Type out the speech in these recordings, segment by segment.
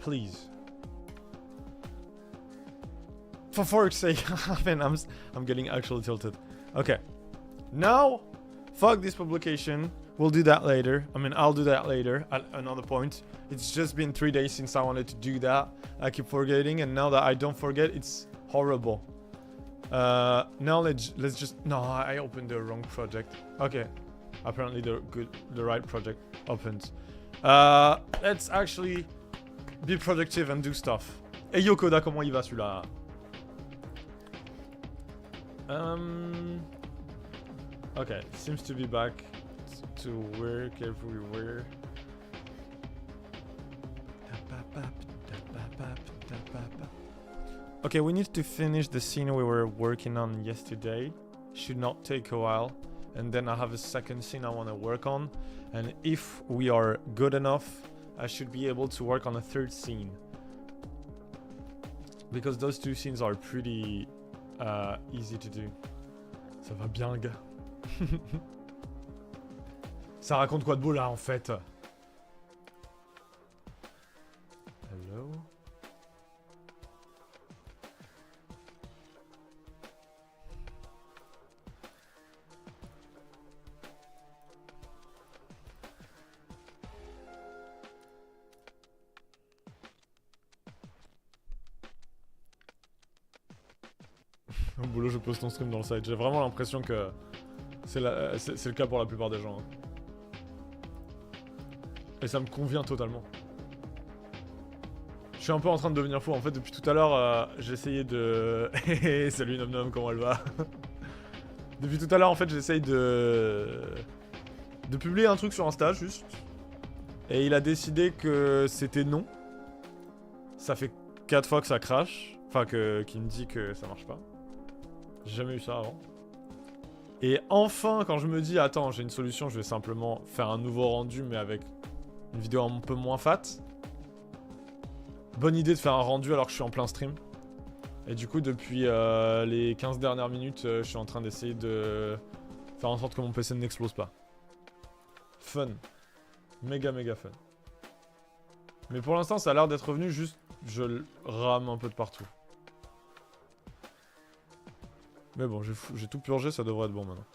Please. For fork's sake, man, I'm getting actually tilted. Okay. Now, fuck this publication. We'll do that later. I mean, I'll do that later at another point. It's just been 3 days since I wanted to do that. I keep forgetting, and now that I don't forget, it's horrible. Now let's just... No, I opened the wrong project. Okay. Apparently the right project opens. Let's actually be productive and do stuff. Et Yokoda, comment il va celui-là? Okay, seems to be back to work everywhere. Okay, we need to finish the scene we were working on yesterday. Should not take a while. And then I have a second scene I want to work on. And if we are good enough, I should be able to work on a third scene. Because those two scenes are pretty easy to do. Ça va bien, gars. Ça raconte quoi de beau là en fait? Hello? Au boulot, je poste ton stream dans le site. J'ai vraiment l'impression que c'est le cas pour la plupart des gens. Hein. Et ça me convient totalement. Je suis un peu en train de devenir fou. En fait, depuis tout à l'heure, j'ai essayé de... Salut Nom Nom, comment elle va? Depuis tout à l'heure, en fait, j'essaye de publier un truc sur Insta, juste. Et il a décidé que c'était non. Ça fait 4 fois que ça crache. Enfin, qu'il me dit que ça marche pas. J'ai jamais eu ça avant. Et enfin, quand je me dis, attends, j'ai une solution, je vais simplement faire un nouveau rendu, mais avec une vidéo un peu moins fat. Bonne idée de faire un rendu alors que je suis en plein stream. Et du coup, depuis les 15 dernières minutes, je suis en train d'essayer de faire en sorte que mon PC n'explose pas. Fun. Méga fun. Mais pour l'instant, ça a l'air d'être revenu, juste je rame un peu de partout. Mais bon, j'ai tout purgé, ça devrait être bon maintenant.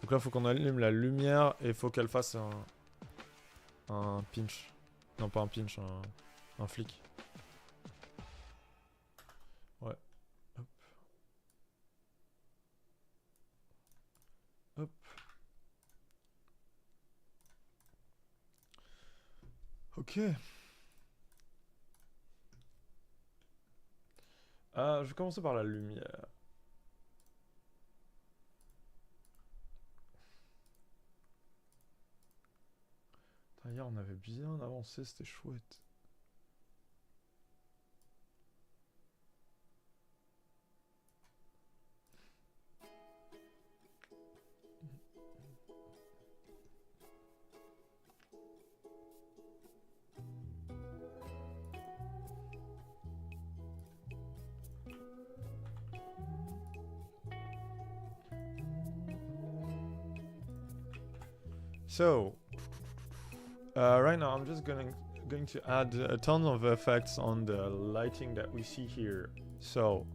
Donc là, il faut qu'on allume la lumière et il faut qu'elle fasse un pinch. Non, pas un pinch, un flic. Ouais. Hop. Hop. Ok. Je vais commencer par la lumière. Hier, on avait bien avancé, c'était chouette. So, right now I'm just going to add a ton of effects on the lighting that we see here. So,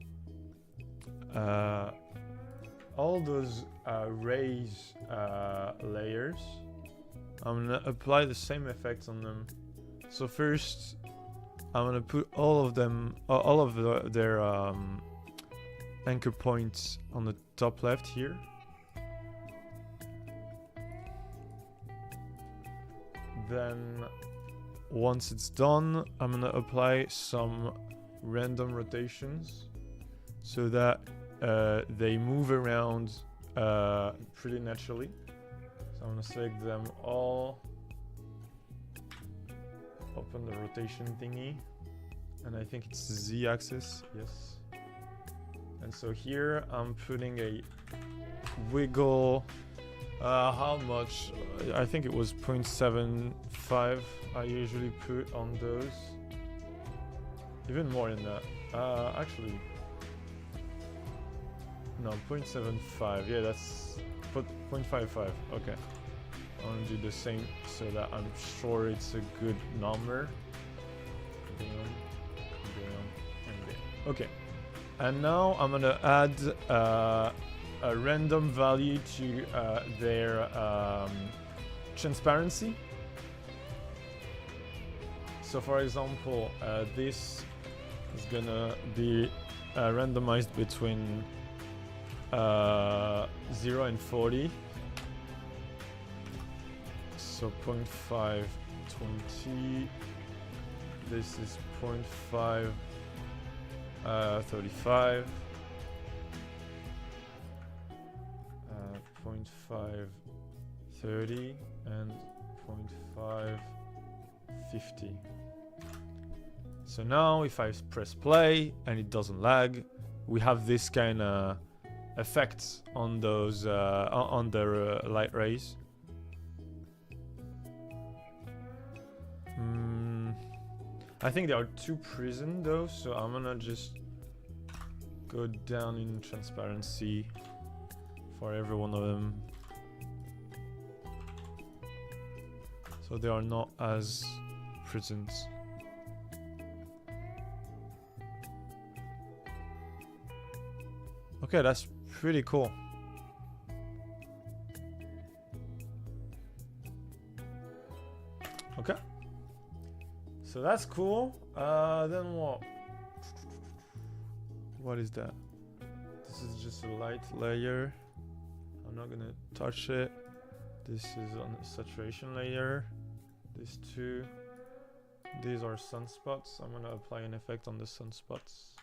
all those rays layers, I'm gonna apply the same effects on them. So first, I'm gonna put all of them, all of their anchor points on the top left here. Then, once it's done, I'm gonna apply some random rotations so that they move around pretty naturally. So I'm gonna select them all, open the rotation thingy, and I think it's Z-axis, yes. And so here I'm putting a wiggle. How much? I think it was 0.75 I usually put on those. Even more than that. Actually, no, 0.75. Yeah, that's 0.55. Okay. I'm gonna do the same so that I'm sure it's a good number. and bam. Okay. And now I'm gonna add a random value to their transparency. So for example, this is gonna be randomized between 0 and 40. So 0.5, 20. This is 0.5, 35. 0.5, 30, and 0.5, 50. So now if I press play and it doesn't lag, we have this kind of effects on those on the light rays. I think there are two prisms though, so I'm gonna just go down in transparency for every one of them, so they are not as present. Okay, that's pretty cool. Okay, so that's cool. Then what? What is that? This is just a light layer. I'm not gonna touch it. This is on the saturation layer. These two. These are sunspots. I'm gonna apply an effect on the sunspots.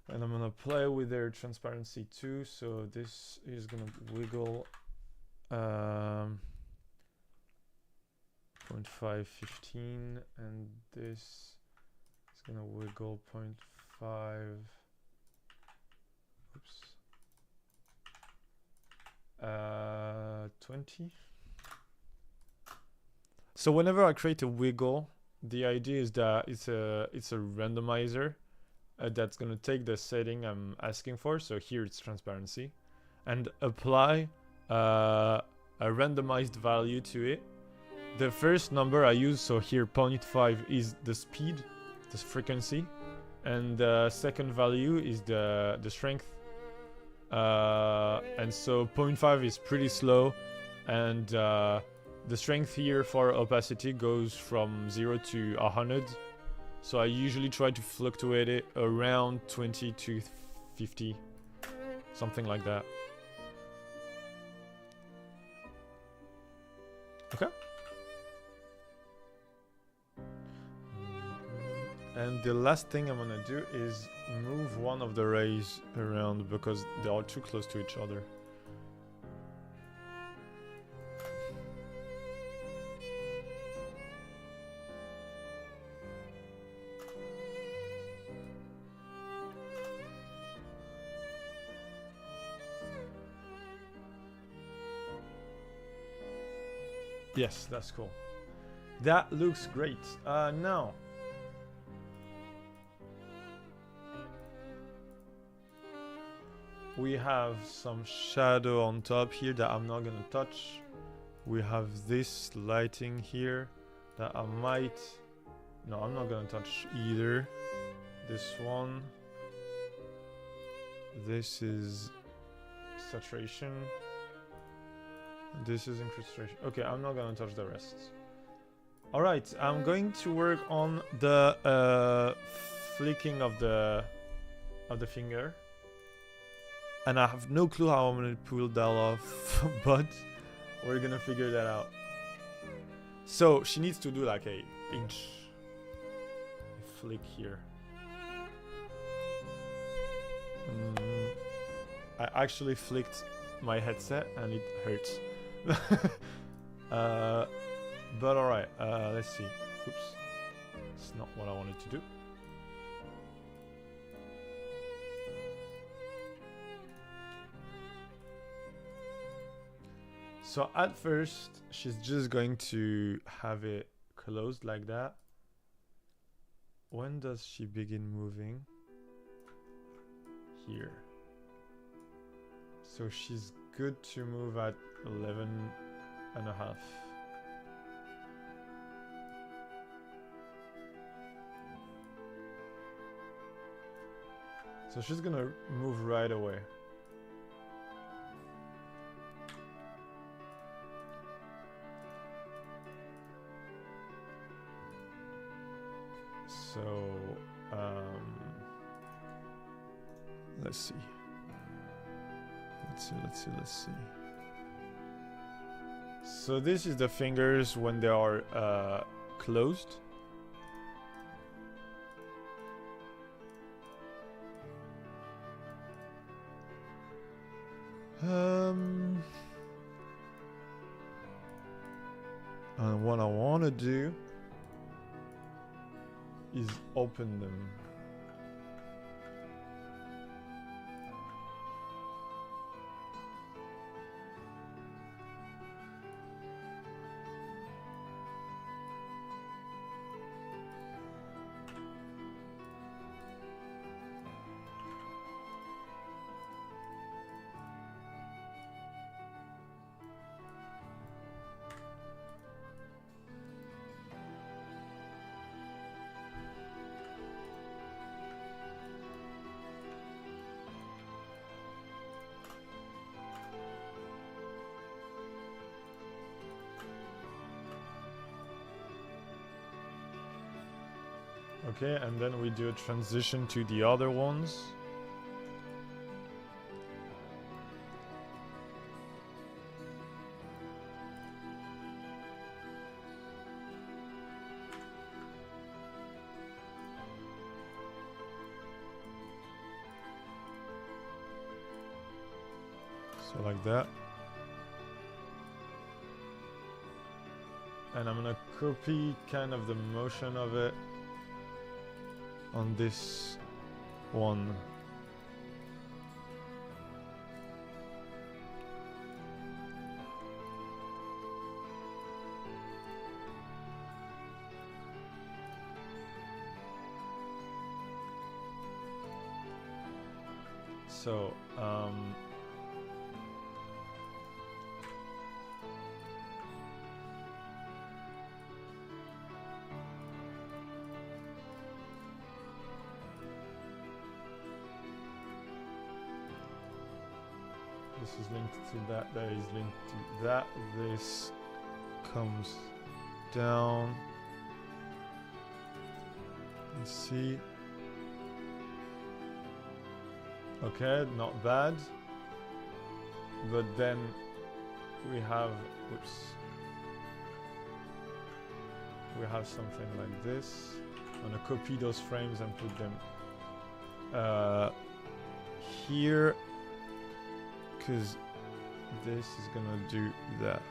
And I'm gonna play with their transparency too. So this is gonna wiggle 0.5, 15, and this is gonna wiggle 0.5. Oops. 20. So whenever I create a wiggle, the idea is that it's a randomizer that's gonna take the setting I'm asking for. So here it's transparency, and apply a randomized value to it. The first number I use, so here 0.5 is the speed, the frequency, and the second value is the strength. And so 0.5 is pretty slow, and the strength here for opacity goes from 0 to 100. So I usually try to fluctuate it around 20 to 50, something like that. Okay. And the last thing I'm gonna do is move one of the rays around because they are too close to each other. Yes, that's cool. That looks great. Now, we have some shadow on top here that I'm not gonna touch. We have this lighting here that I might... No, I'm not gonna touch either. This one. This is saturation. This is incrustation. Okay, I'm not gonna touch the rest. Alright, I'm going to work on the flicking of the finger. And I have no clue how I'm gonna pull that off, but we're gonna figure that out. So she needs to do like a pinch, a flick here. I actually flicked my headset and it hurts. But alright, let's see. Oops, it's not what I wanted to do. So at first, she's just going to have it closed like that. When does she begin moving? Here. So she's good to move at 11.5. So she's gonna move right away. So, let's see. Let's see. So this is the fingers when they are closed. And what I want to do is open them. Okay, and then we do a transition to the other ones. So like that. And I'm gonna copy kind of the motion of it on this one. So, this is linked to that, that is linked to that, this comes down. Let's see. Okay, not bad. But then we have, whoops. We have something like this. I'm gonna copy those frames and put them here, because this is gonna do that.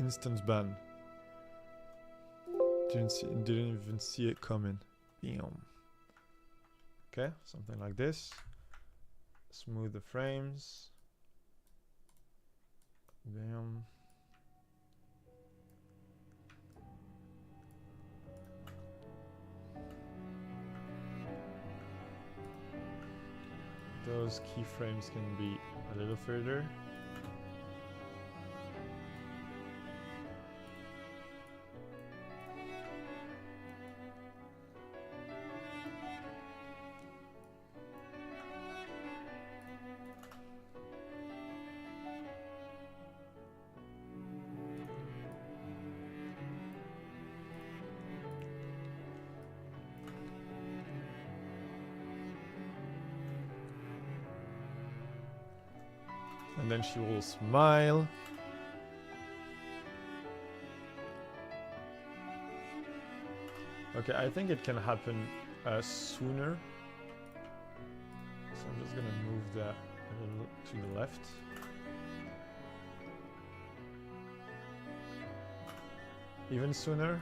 Instance ban. Didn't even see it coming. Bam. Okay, something like this. Smooth the frames. Bam. Those keyframes can be a little further. And then she will smile. Okay, I think it can happen sooner. So I'm just gonna move that a little to the left. Even sooner.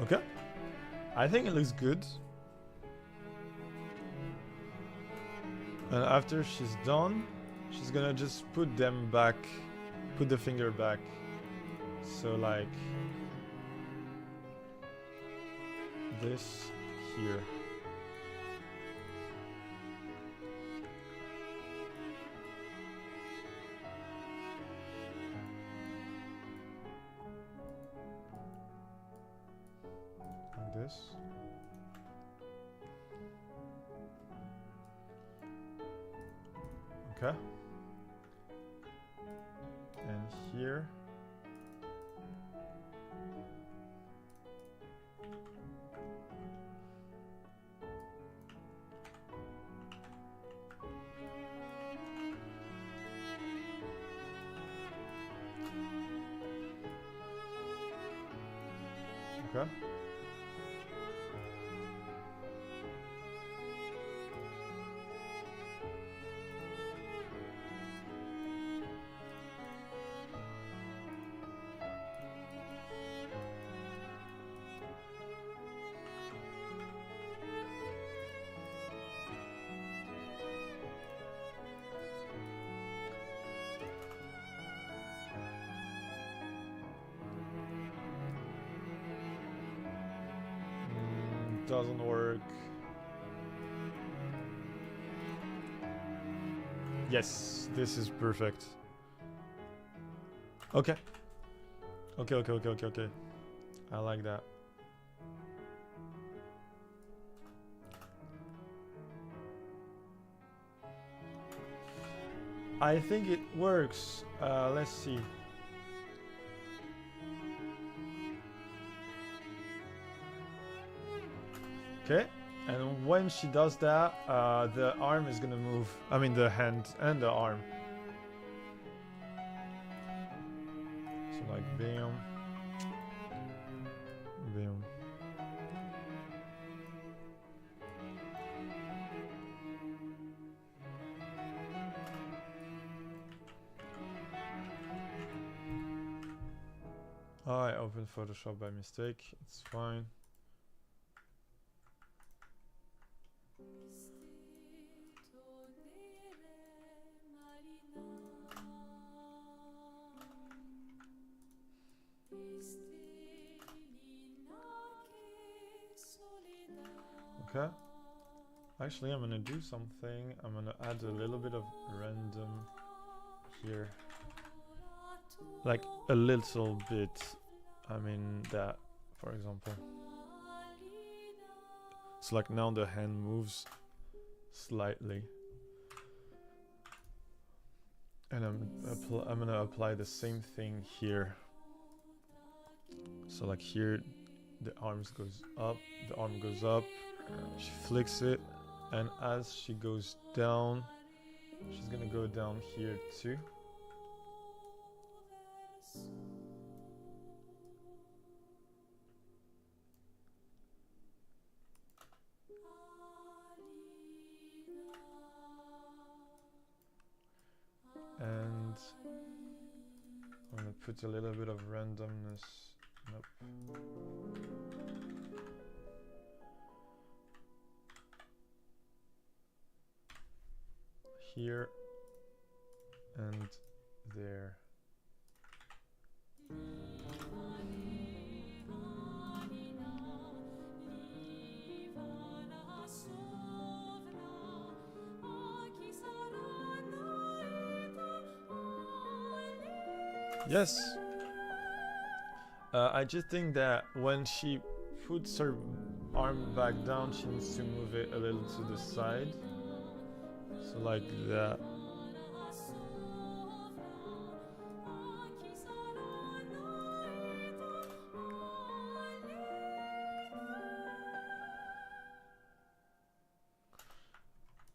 Okay, I think it looks good. And after she's done, she's gonna just put them back, put the finger back. So like this here. Like this. Okay. And here. Okay. Doesn't work. Yes, this is perfect. Okay. Okay. I like that. I think it works. Let's see. Okay, and when she does that, the arm is gonna move. I mean, the hand and the arm. So like, bam, bam. Oh, I opened Photoshop by mistake. It's fine. Okay. Actually, I'm gonna do something. I'm gonna add a little bit of random here. Like a little bit. I mean that, for example. So like now the hand moves slightly. And I'm gonna apply the same thing here. So like here, the arm goes up, she flicks it, and as she goes down, she's gonna go down here too. And I'm gonna put a little bit of randomness. Nope. Here and there. Yes. I just think that when she puts her arm back down, she needs to move it a little to the side. So like that.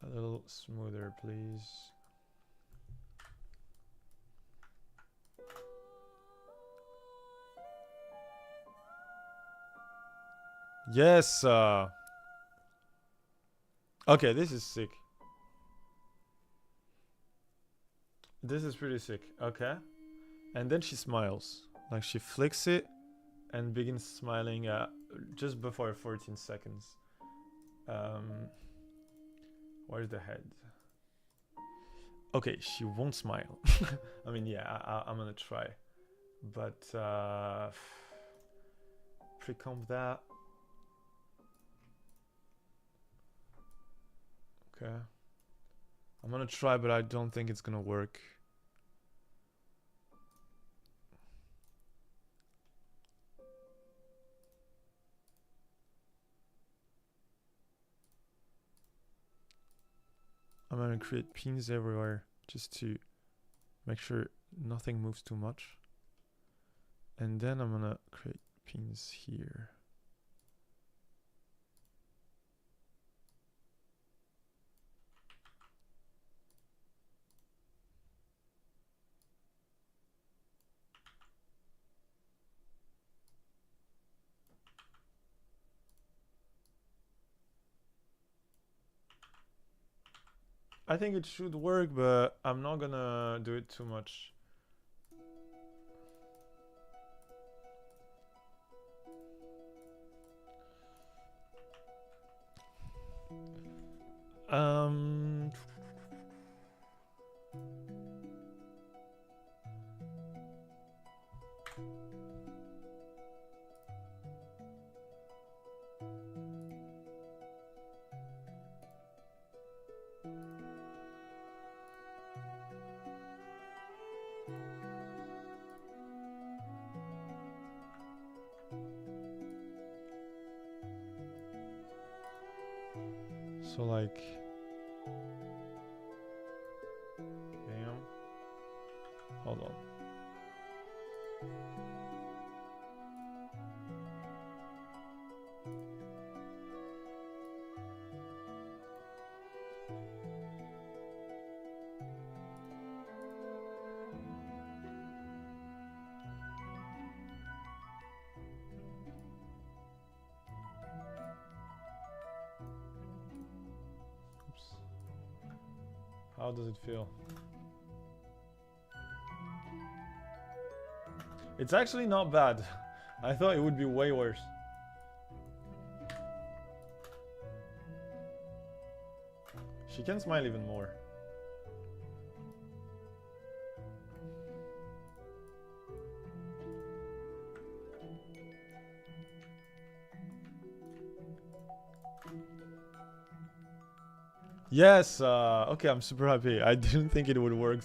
A little smoother, please. Yes. Okay, this is sick. This is pretty sick. Okay. And then she smiles. Like she flicks it and begins smiling just before 14 seconds. Where's the head? Okay, she won't smile. I mean, yeah, I'm gonna try. But, pre-comp that. Okay. I'm gonna try, but I don't think it's gonna work. I'm gonna create pins everywhere just to make sure nothing moves too much. And then I'm gonna create pins here. I think it should work, but I'm not gonna do it too much. So like, damn. Hold on. Oops. How does it feel? It's actually not bad. I thought it would be way worse. She can smile even more. Yes, okay, I'm super happy. I didn't think it would work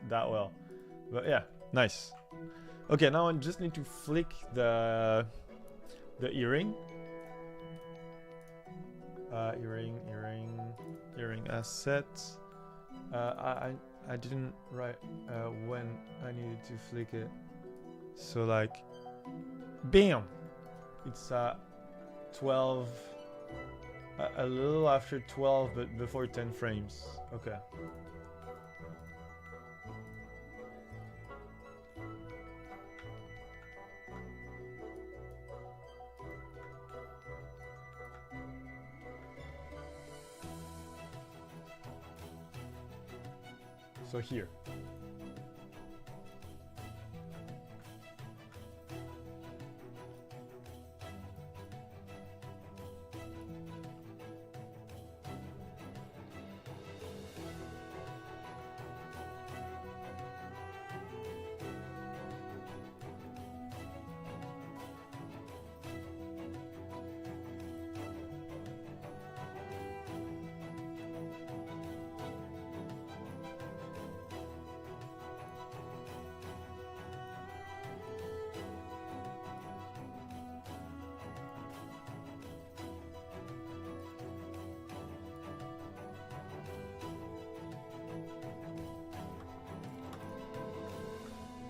that well. But yeah, nice. Okay, now I just need to flick the earring. Earring as set. I didn't write when I needed to flick it. So like, bam! It's 12, a little after 12, but before 10 frames. Okay. So here.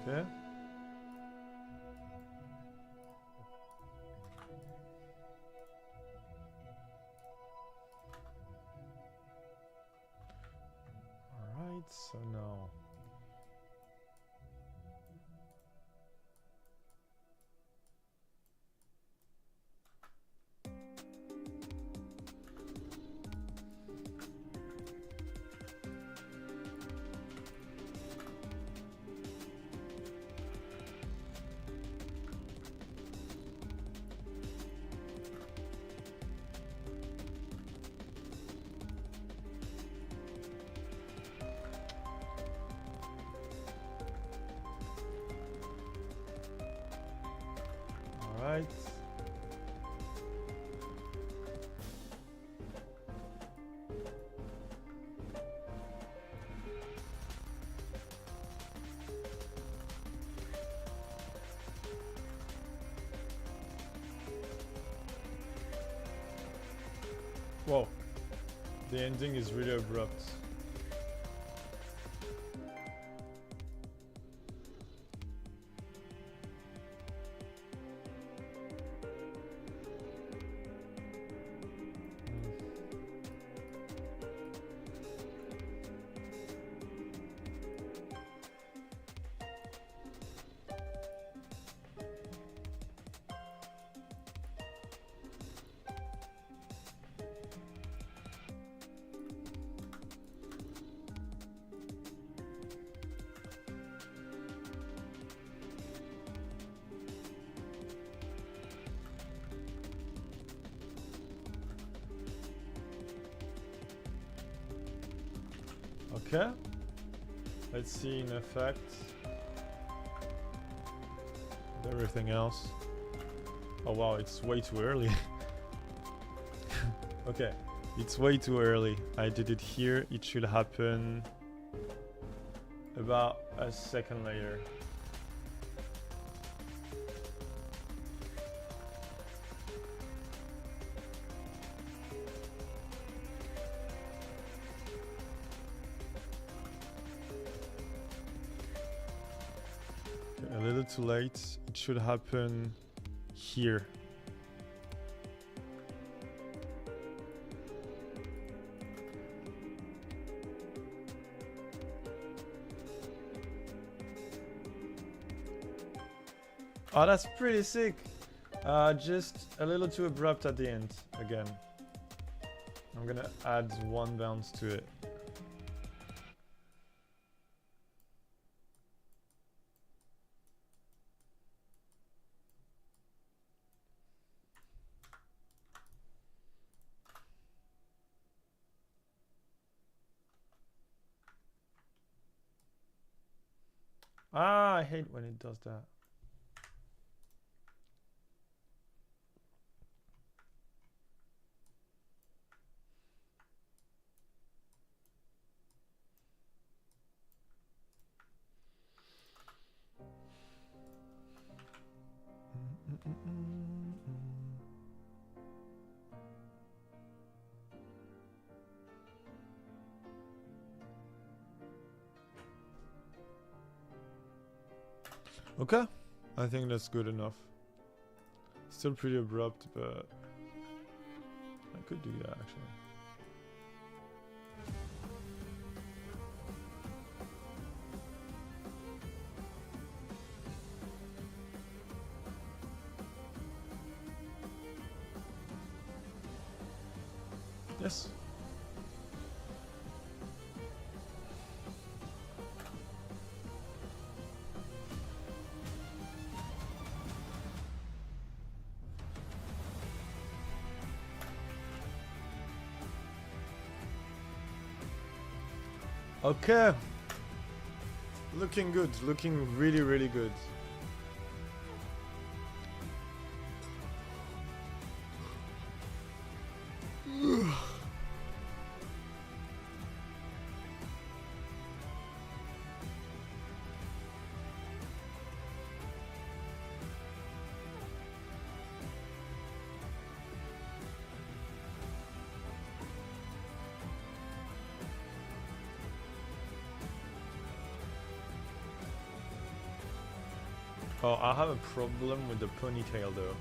Okay. All right, so now Right. Whoa. The ending is really abrupt. Okay. Let's see in effect. Everything else. Oh wow, it's way too early. Okay, it's way too early. I did it here. It should happen about a second later. A little too late. It should happen here. Oh, that's pretty sick. Just a little too abrupt at the end again. I'm gonna add one bounce to it. Ah, I hate when it does that. Okay, I think that's good enough. Still pretty abrupt, but I could do that actually. Yes. Okay. Looking good. Looking really, really good. Oh, I have a problem with the ponytail though.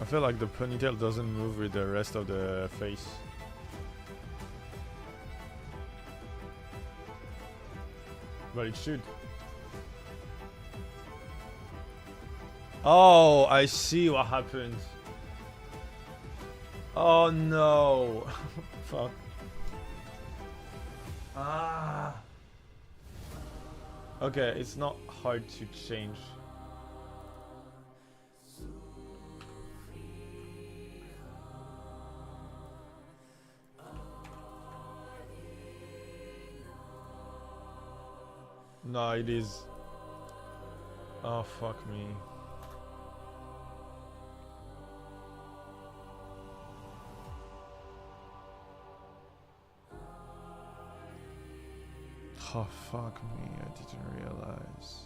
I feel like the ponytail doesn't move with the rest of the face. But it should. Oh, I see what happened. Oh no. Fuck. Ah. Okay, it's not hard to change. No, it is. Oh, fuck me. Oh, fuck me. I didn't realize.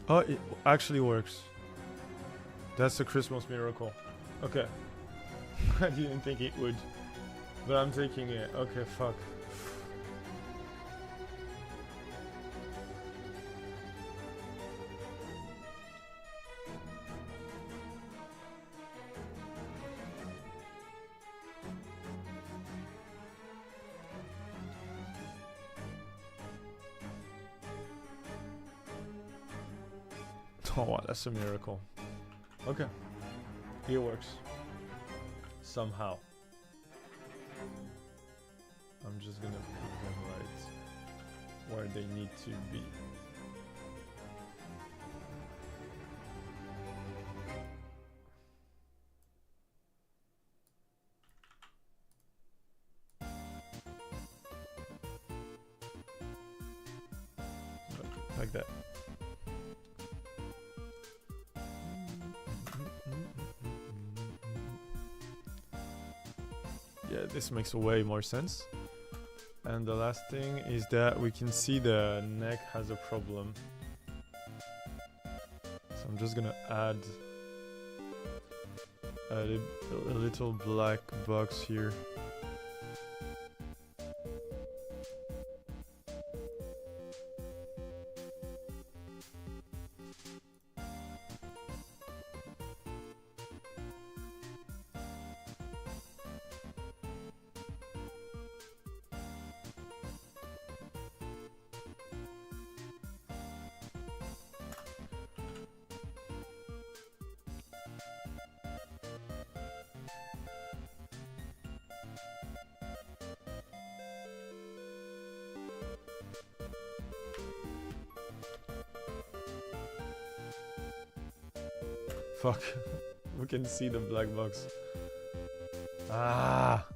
Oh, it actually works. That's a Christmas miracle. Okay. I didn't think it would. But I'm taking it. Okay, fuck. Oh, wow, that's a miracle. Okay. It works. Somehow. I'm just gonna put them right where they need to be. Like that. Yeah, this makes way more sense. And the last thing is that we can see the neck has a problem. So I'm just gonna add a little black box here. Fuck. We can see the black box. Ah!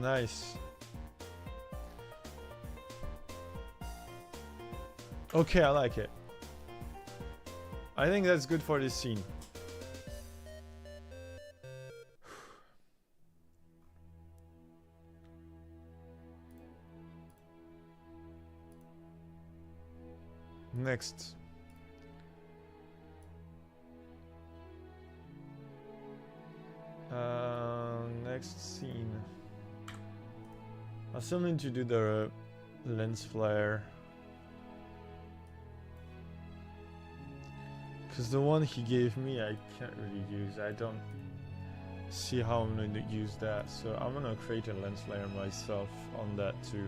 Nice. Okay, I like it. I think that's good for this scene. Next. Next scene. I still need to do the lens flare. Because the one he gave me I can't really use. I don't see how I'm going to use that. So I'm going to create a lens flare myself on that too.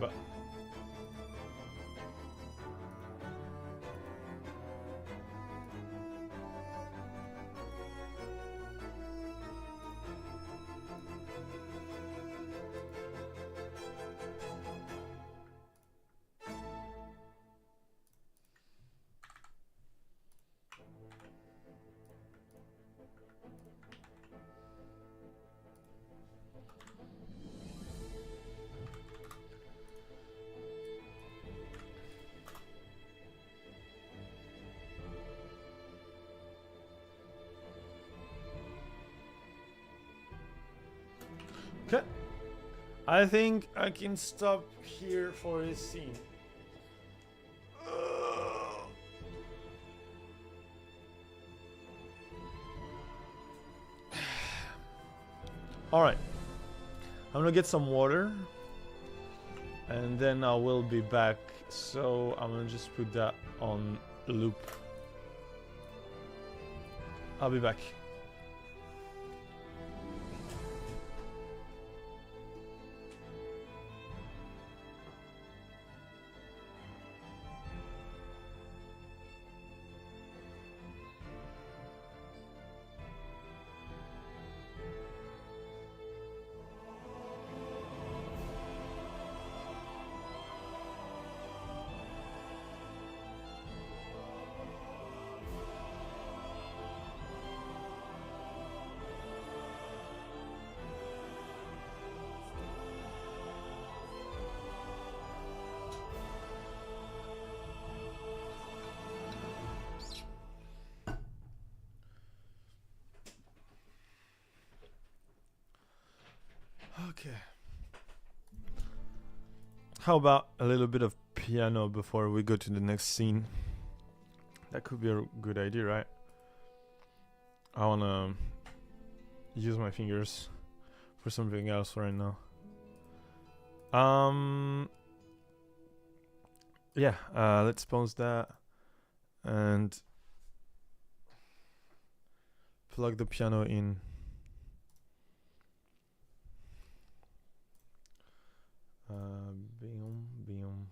But okay. I think I can stop here for this scene. All right. I'm gonna get some water. And then I will be back. So I'm gonna just put that on loop. I'll be back. Okay. How about a little bit of piano before we go to the next scene? That could be a good idea, right? I wanna use my fingers for something else right now. Yeah, let's pause that and plug the piano in. Boom, boom.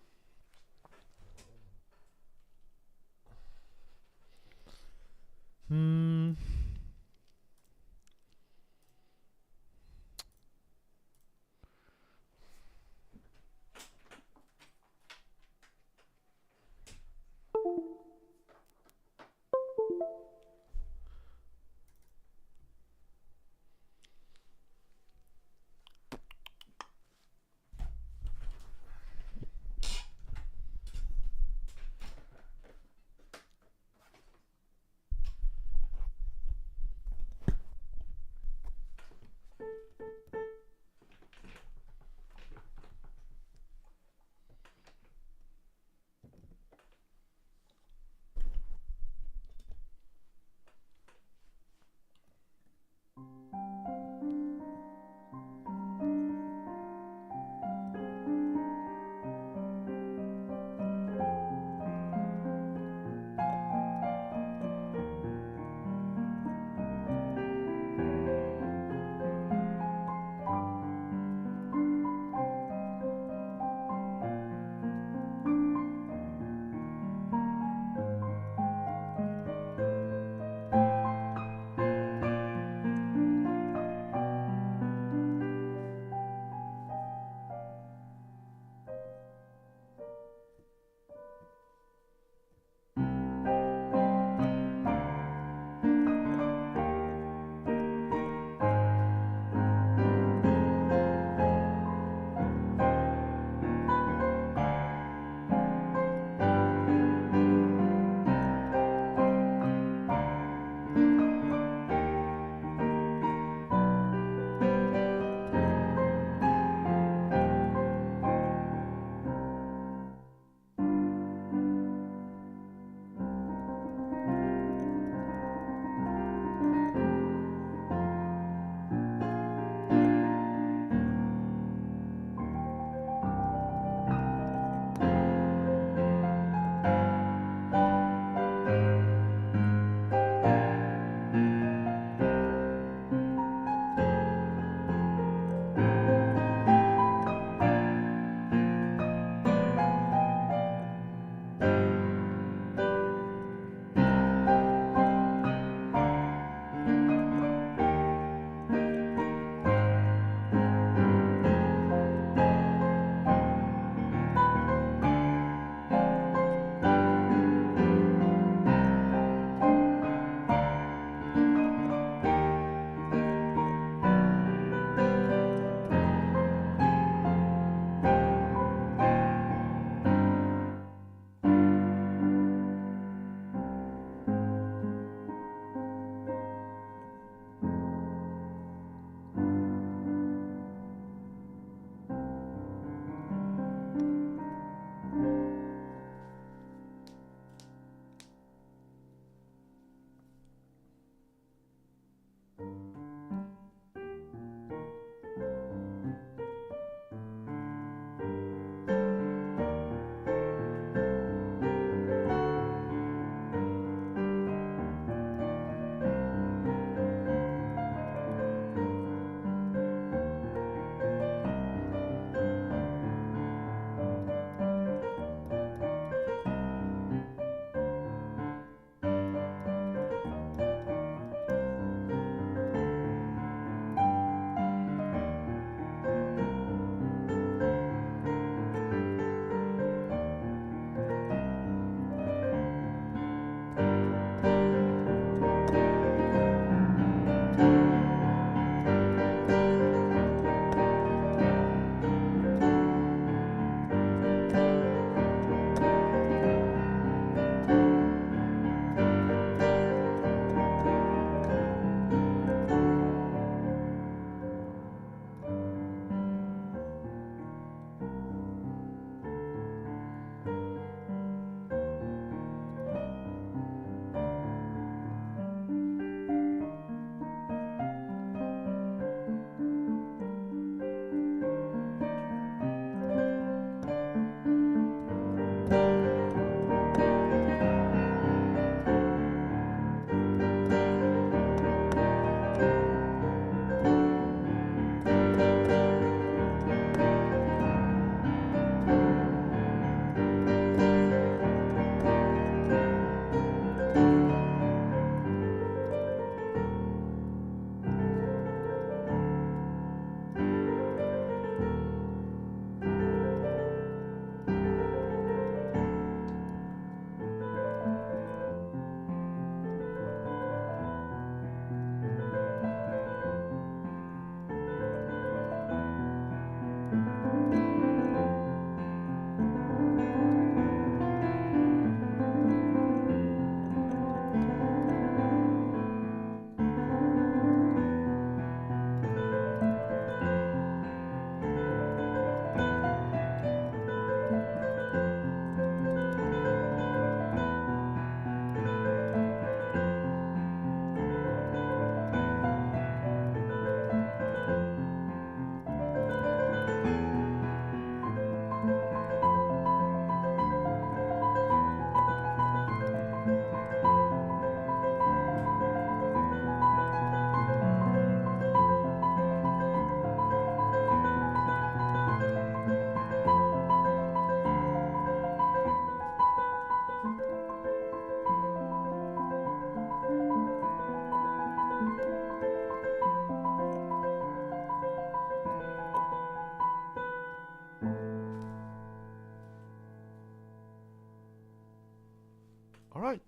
All right.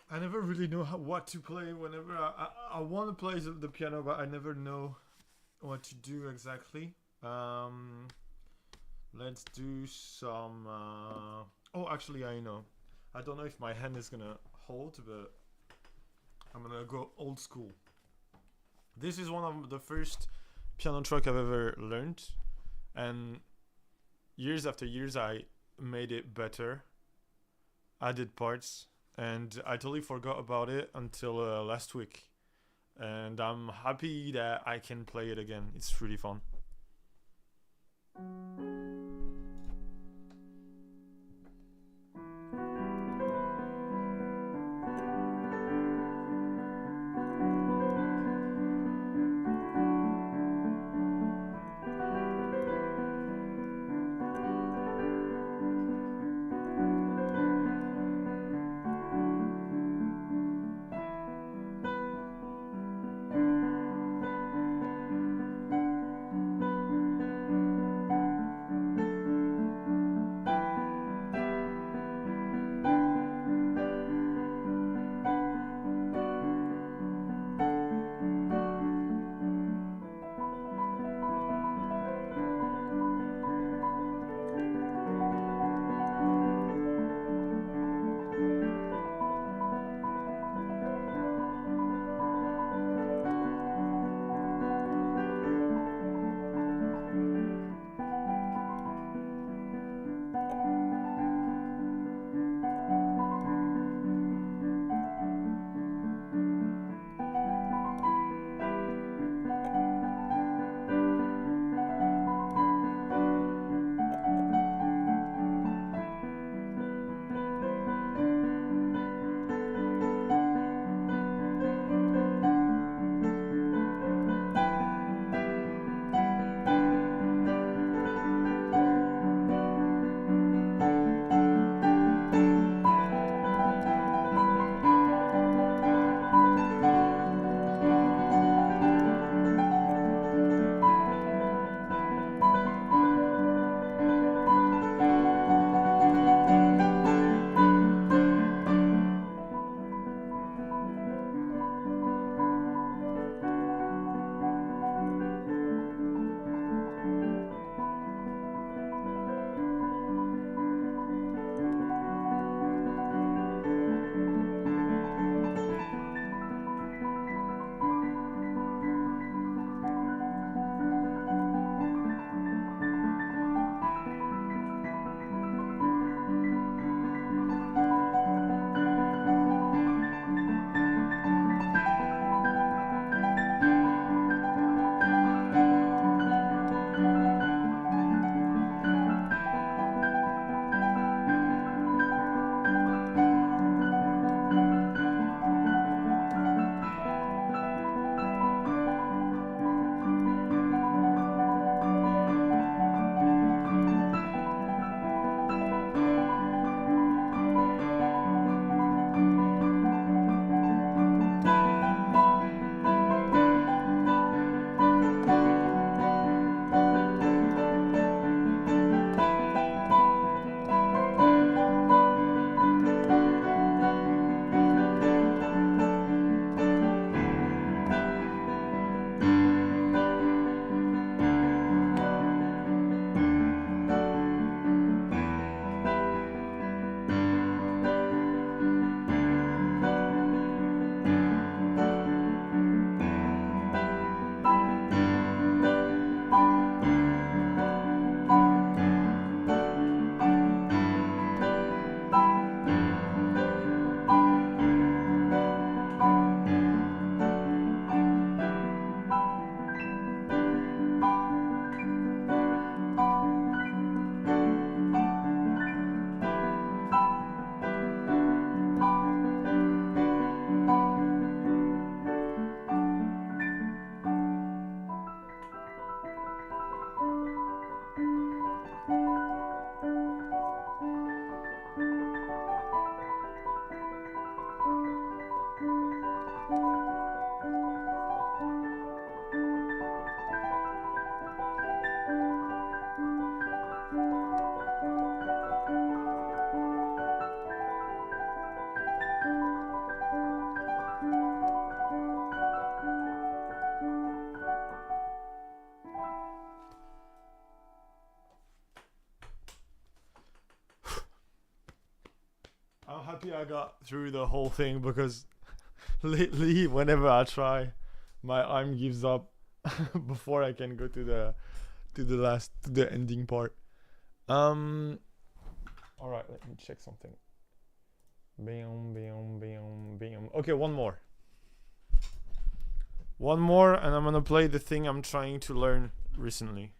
I never really know what to play whenever I want to play the piano, but I never know what to do exactly. Let's do some. Oh, actually, I know. I don't know if my hand is gonna hold, but I'm gonna go old school. This is one of the first piano track I've ever learned, and years after years, I made it better. Added parts, and I totally forgot about it until last week. And I'm happy that I can play it again. It's really fun. lucky I got through the whole thing, because lately whenever I try, my arm gives up before I can go to the ending part. All right, let me check something. Bam, bam, bam, bam. Okay, one more, and I'm gonna play the thing I'm trying to learn recently.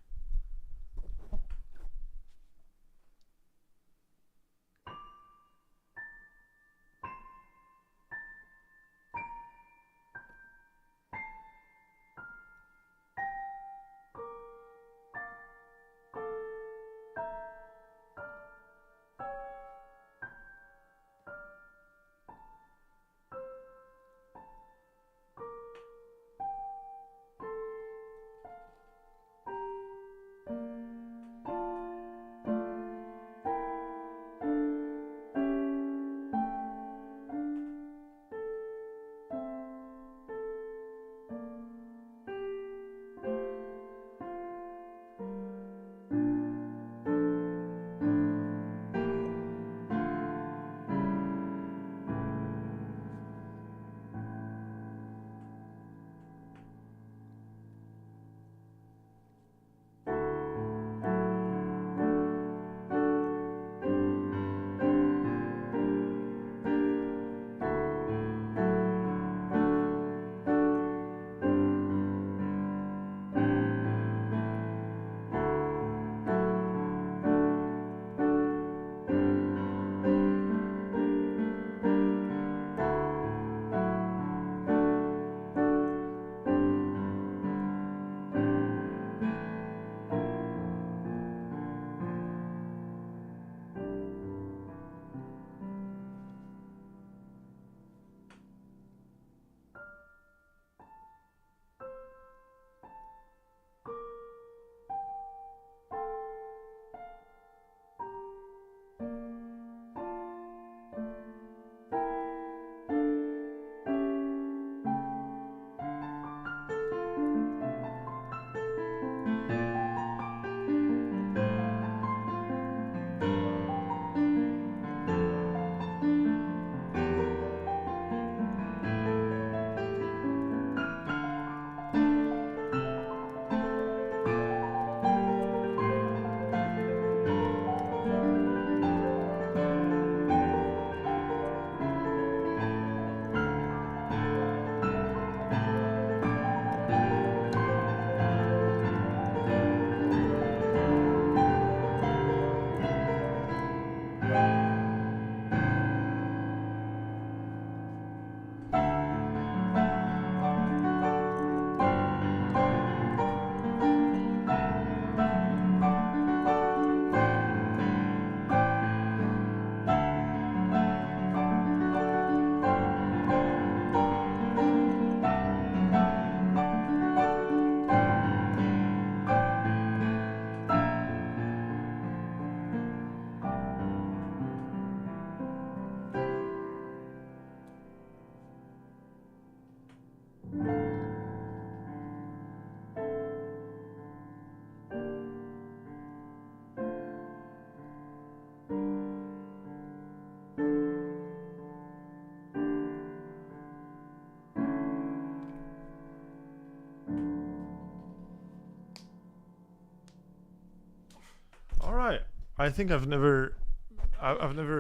All right. I think I've never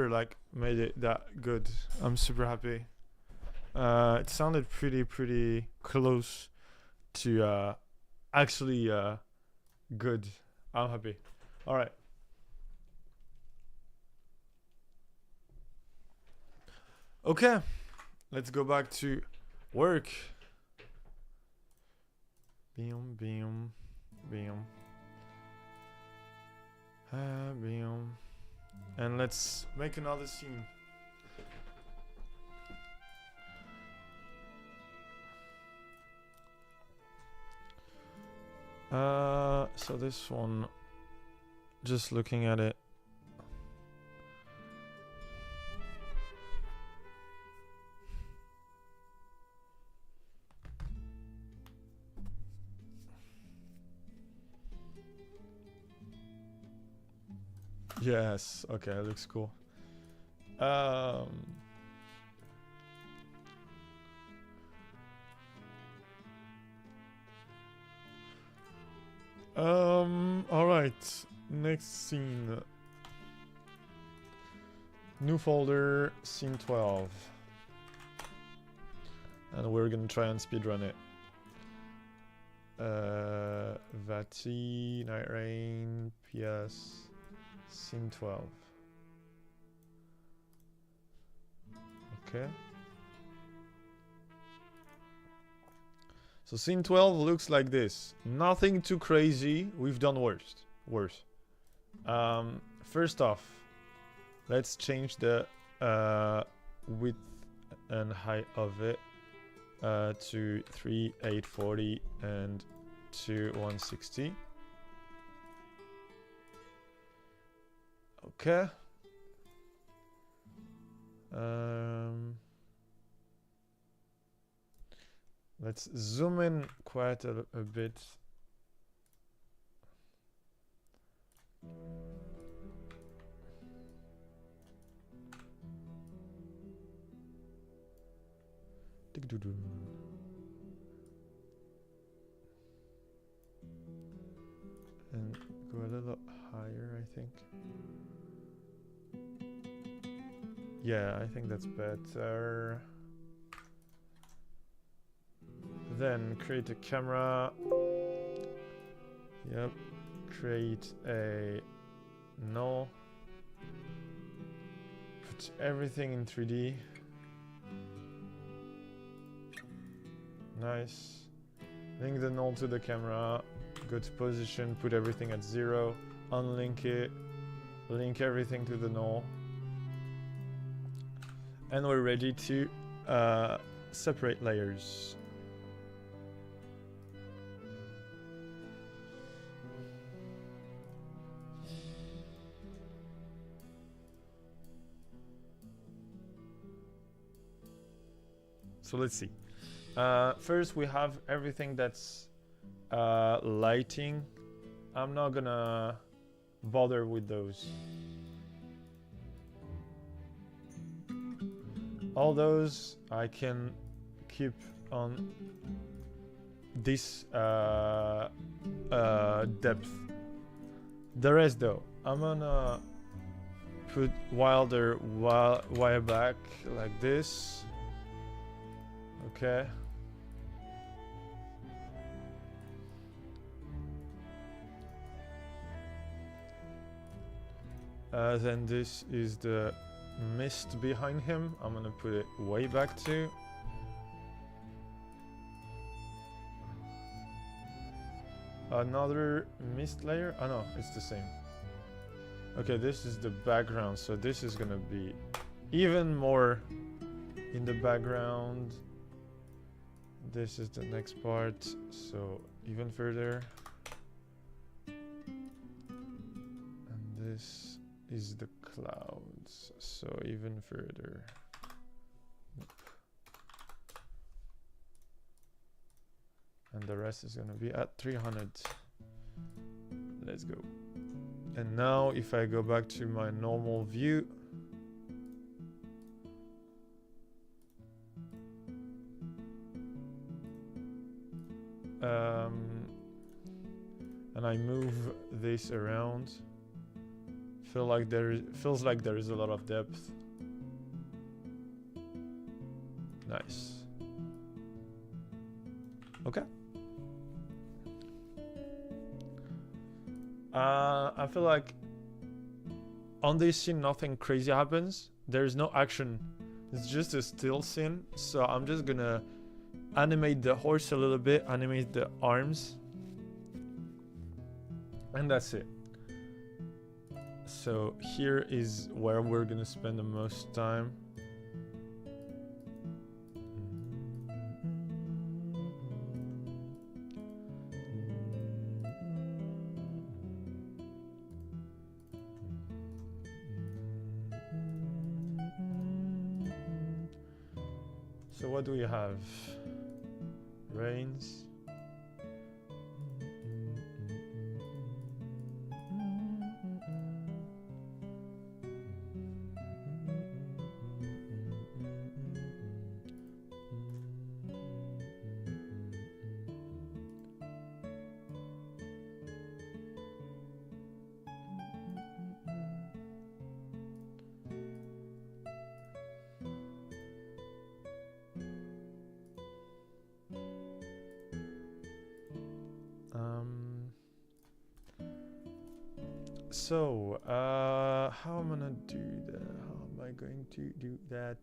like made it that good. I'm super happy. It sounded pretty close to actually good. I'm happy. All right. Okay. Let's go back to work. Bam, bam, bam. Bam. And let's make another scene. So this one, just looking at it. Yes, okay, it looks cool. All right. Next scene. New folder, scene 12. And we're gonna try and speedrun it. Vati, Night Rain, PS, scene 12. Okay. So scene 12 looks like this. Nothing too crazy. We've done worse. First off, let's change the width and height of it to 3840 and to 160. Okay. Let's zoom in quite a bit. And go a little higher, I think. Yeah, I think that's better. Then create a camera. Yep. Create a null. Put everything in 3D. Nice. Link the null to the camera. Go to position, put everything at 0. Unlink it. Link everything to the null. And we're ready to separate layers. So let's see. First we have everything that's lighting. I'm not gonna bother with those. All those I can keep on this depth. The rest though, I'm gonna put wilder wire back like this. Okay. Then this is the mist behind him. I'm gonna put it way back too. Another mist layer. Oh no, it's the same. Okay, this is the background, so this is gonna be even more in the background. This is the next part, so even further. And this is the clouds, so even further. And the rest is gonna be at 300. Let's go. And now if I go back to my normal view, and I move this around, feels like there is a lot of depth. Nice. Okay. I feel like on this scene nothing crazy happens. There's no action. It's just a still scene. So I'm just gonna animate the horse a little bit, animate the arms, and that's it. So here is where we're gonna spend the most time. So what do we have? Rains. So, how am I gonna do that? How am I going to do that?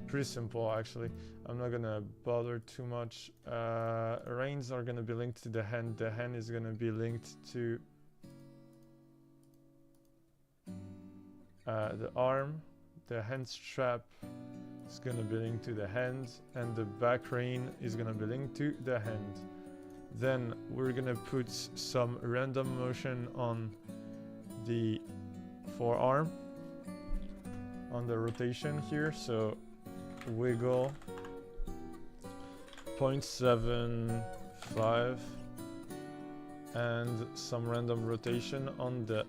Pretty simple, actually. I'm not gonna bother too much. Reins are gonna be linked to the hand. The hand is gonna be linked to the arm. The hand strap is gonna be linked to the hand, and the back rein is gonna be linked to the hand. Then we're gonna put some random motion on the forearm, on the rotation here. So wiggle 0.75 and some random rotation on the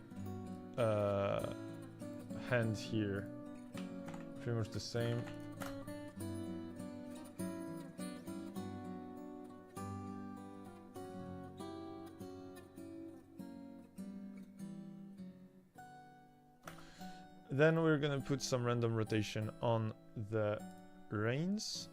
hand here. Pretty much the same. Then we're gonna put some random rotation on the reins.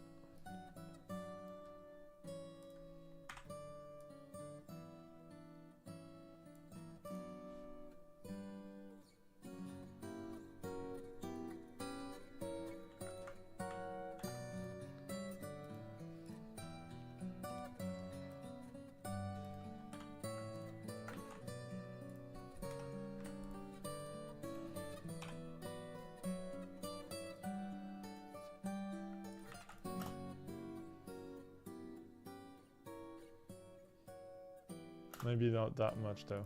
Maybe not that much though.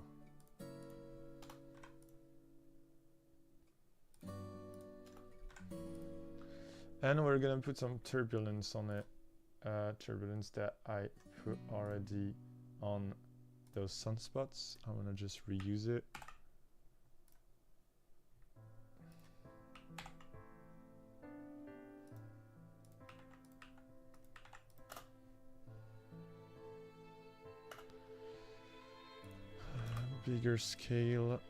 And we're gonna put some turbulence on it. Turbulence that I put already on those sunspots. I'm gonna just reuse it. Bigger scale.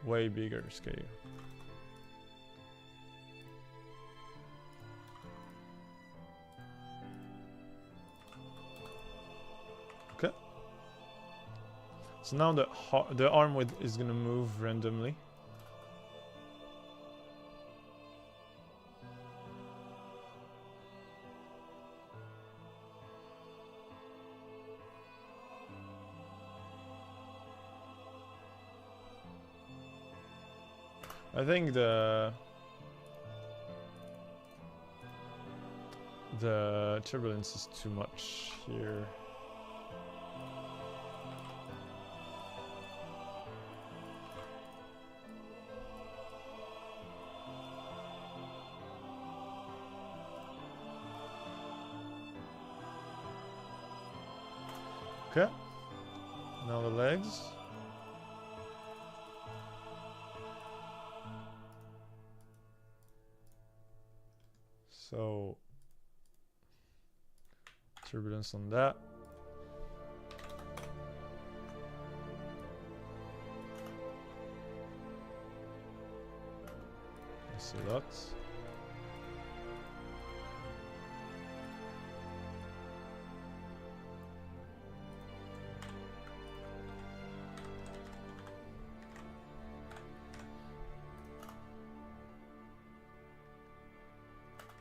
Way bigger scale. Okay. So now the arm width is gonna move randomly. I think the turbulence is too much here. Okay, now the legs. So, turbulence on that. I see that.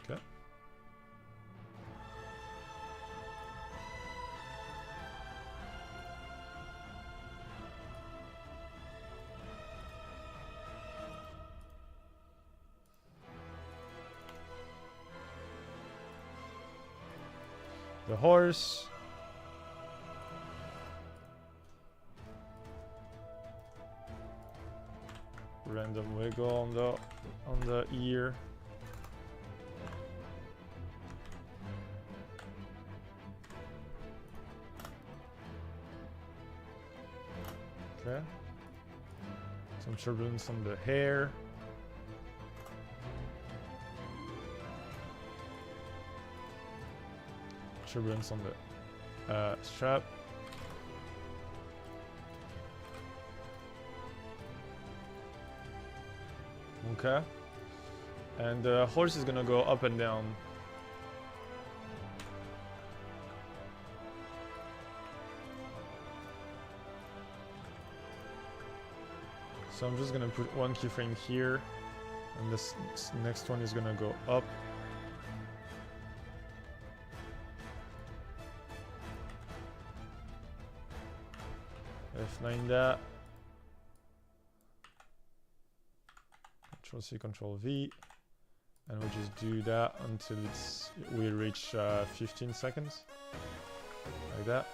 Okay. The horse. Random wiggle on the ear. Okay. Some turbulence on the hair. Turbulence on the strap. Okay. And the horse is gonna go up and down. So I'm just gonna put one keyframe here, and this next one is gonna go up. F9 that. Control C, Control V, and we'll just do that until we reach 15 seconds, like that.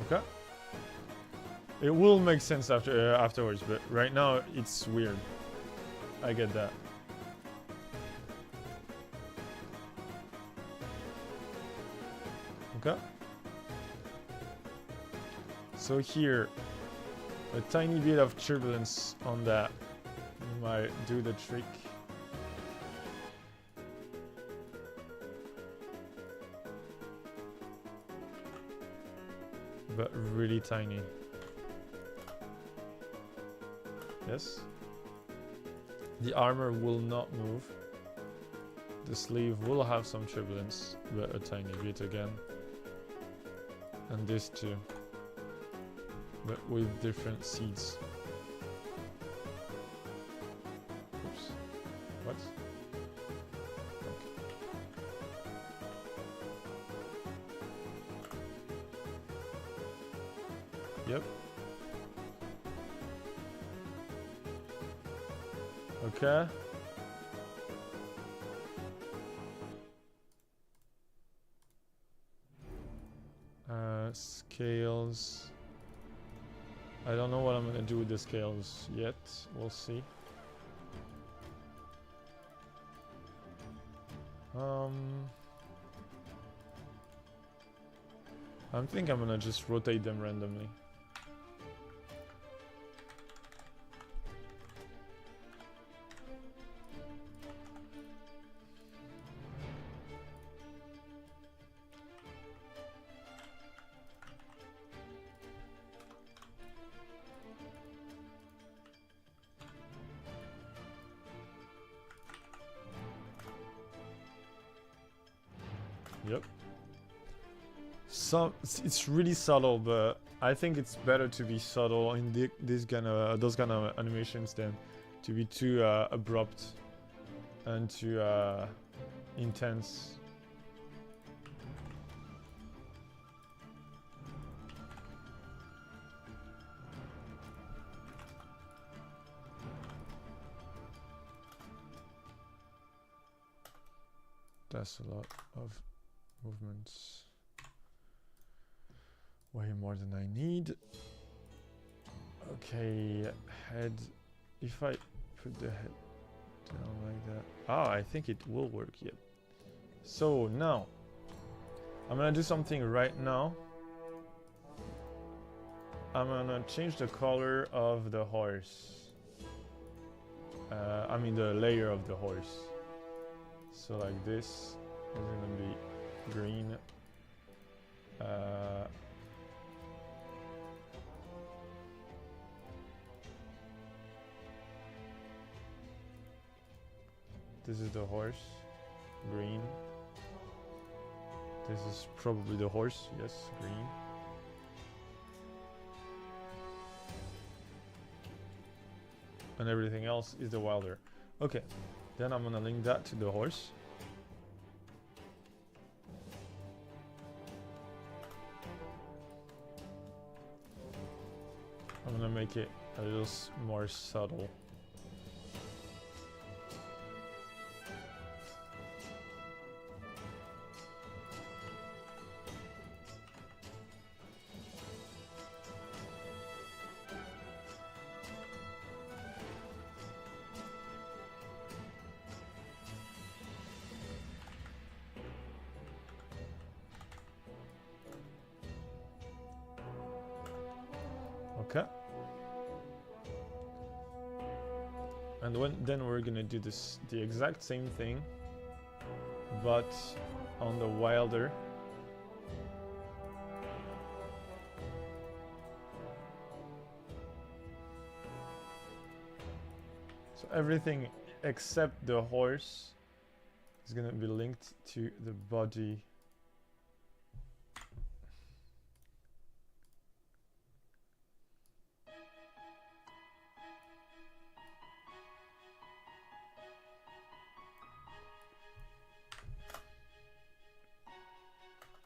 Okay. It will make sense afterwards, but right now it's weird. I get that. Okay. So here, a tiny bit of turbulence on that might do the trick. But really tiny. Yes. The armor will not move. The sleeve will have some turbulence, but a tiny bit again. And this too. But with different seeds. Oops. What? Okay. Yep. Okay. Scales. I don't know what I'm gonna do with the scales yet. We'll see. I think I'm gonna just rotate them randomly. Yep. It's really subtle, but I think it's better to be subtle in those kind of animations than to be too abrupt and too intense. That's a lot of movements. Way more than I need. Okay, head. If I put the head down like that. Ah, I think it will work, yep. So now, I'm gonna do something right now. I'm gonna change the color of the horse. I mean the layer of the horse. So like this is gonna be green. This is the horse, green. This is probably the horse, yes, green. And everything else is the wilder. Okay, then I'm gonna link that to the horse. I'm gonna make it a little more subtle. Okay. And then we're gonna do the exact same thing, but on the wilder. So everything except the horse is gonna be linked to the body.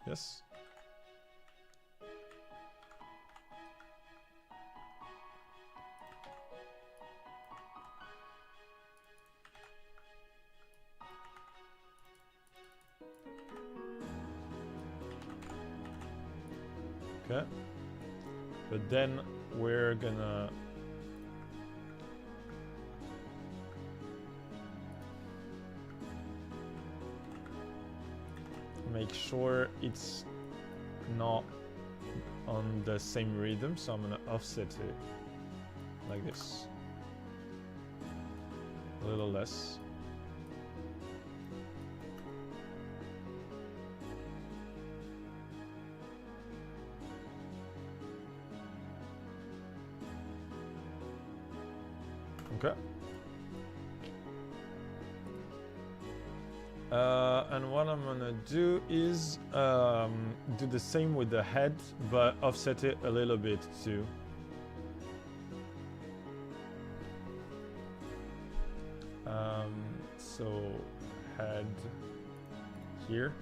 Yes. Okay. But then we're gonna make sure it's not on the same rhythm, so I'm gonna offset it like this. A little less. Okay. And what I'm gonna do is do the same with the head, but offset it a little bit too. So head here.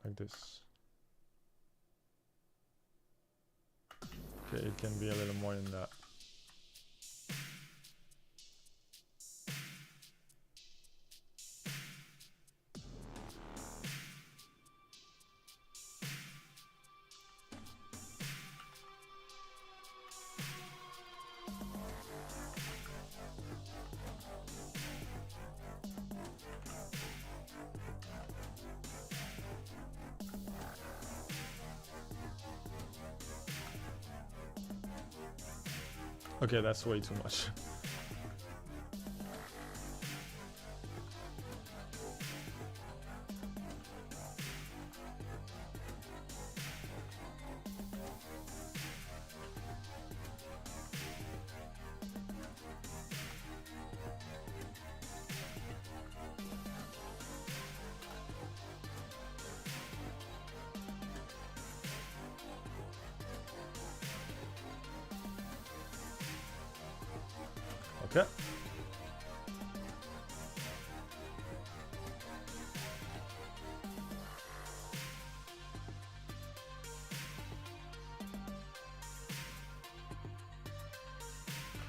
Like this. Okay, it can be a little more than that. Okay, that's way too much. Okay.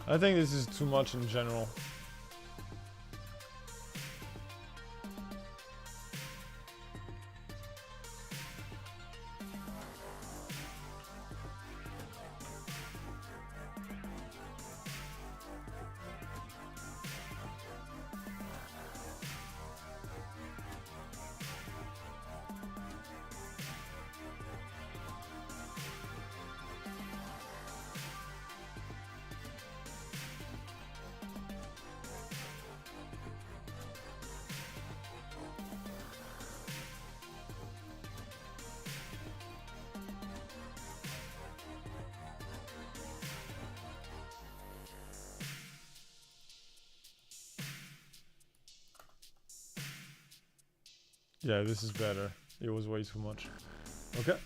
I think this is too much in general. Yeah, this is better. It was way too much. Okay.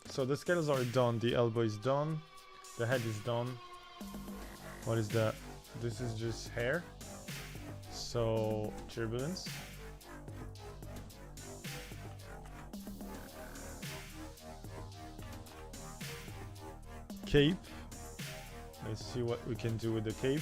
So the scales are done. The elbow is done. The head is done. What is that? This is just hair. So turbulence. Cape. Let's see what we can do with the cape.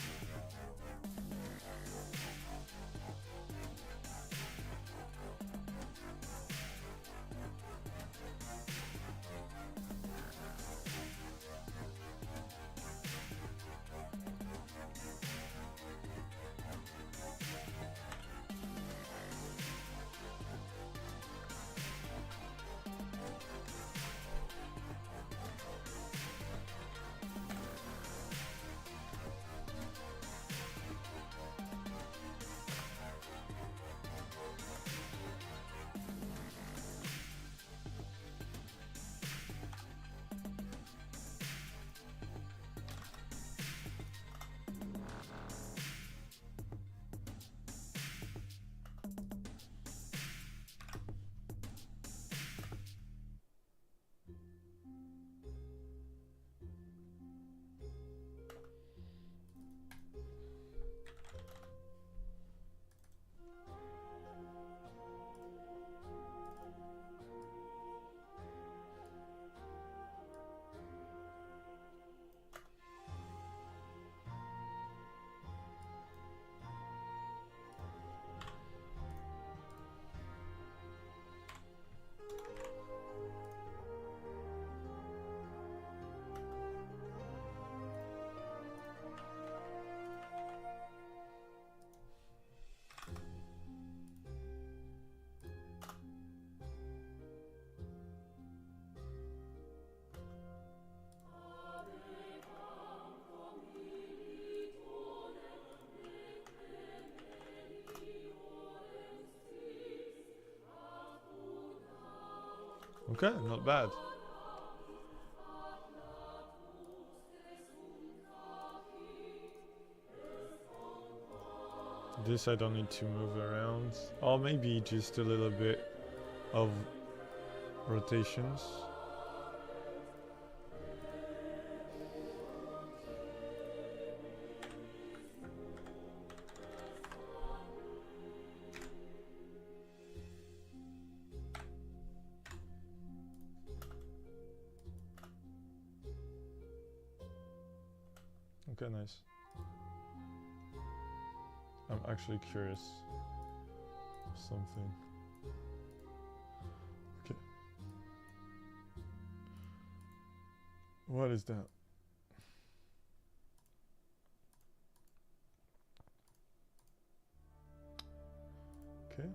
Okay, not bad. This I don't need to move around. Or maybe just a little bit of rotations. Okay, nice. I'm actually curious of something. Okay. What is that? Okay.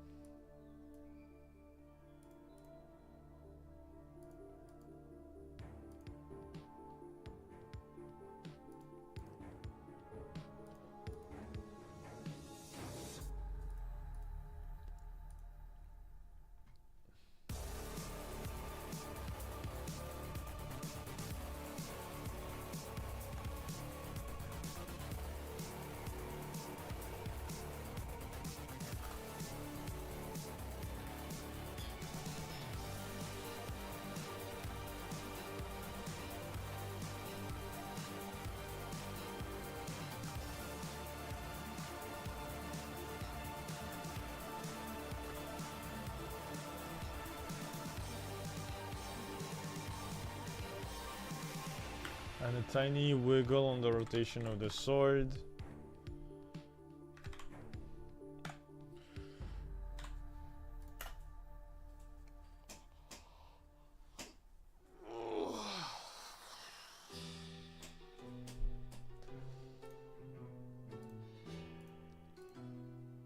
And a tiny wiggle on the rotation of the sword.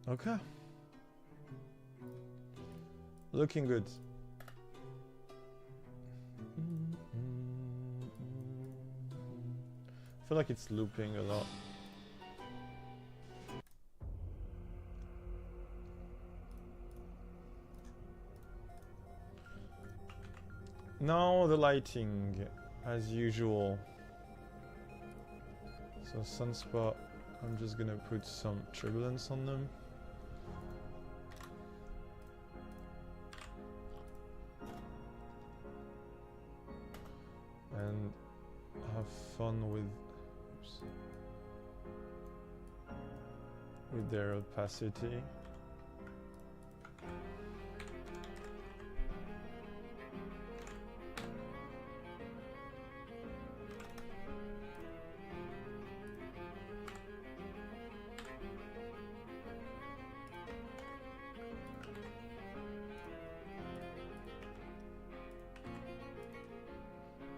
Okay. Looking good. I feel like it's looping a lot. Now the lighting, as usual. So sunspot, I'm just gonna put some turbulence on them. And have fun with their opacity.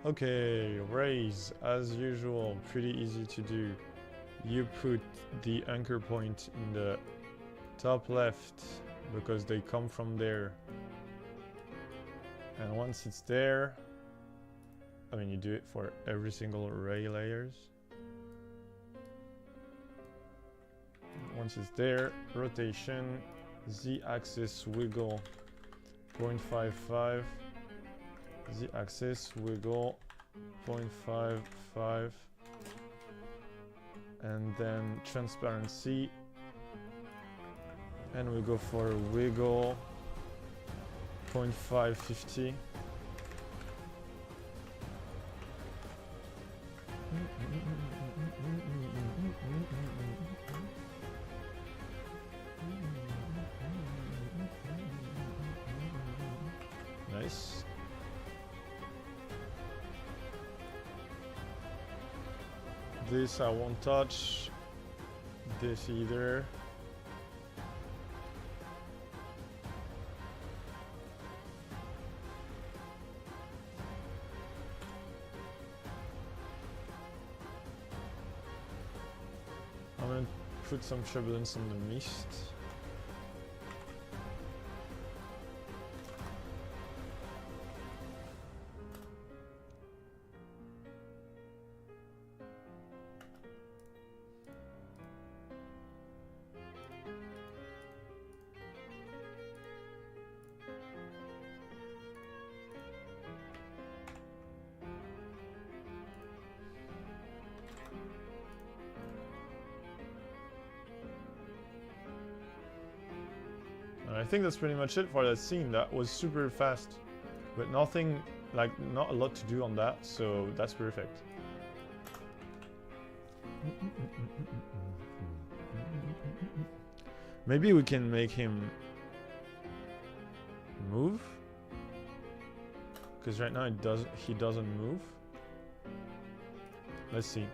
Okay, raise, as usual, pretty easy to do. You put the anchor point in the top left because they come from there. And once it's there, I mean, you do it for every single array layers. Once it's there, rotation, z-axis wiggle 0.55. Z-axis wiggle 0.55, and then transparency, and we go for a wiggle 0.550. Nice. This I won't touch. This either. I'm gonna put some turbulence on the mist. I think that's pretty much it for that scene. That was super fast, but nothing, like, not a lot to do on that, so that's perfect. Maybe we can make him move, because right now he doesn't move. Let's see.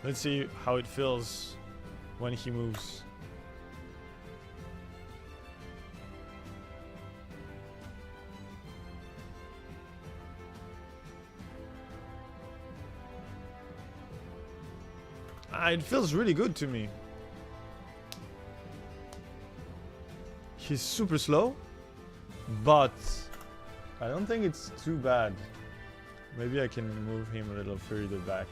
Let's see how it feels when he moves. It feels really good to me. He's super slow, but I don't think it's too bad. Maybe I can move him a little further back.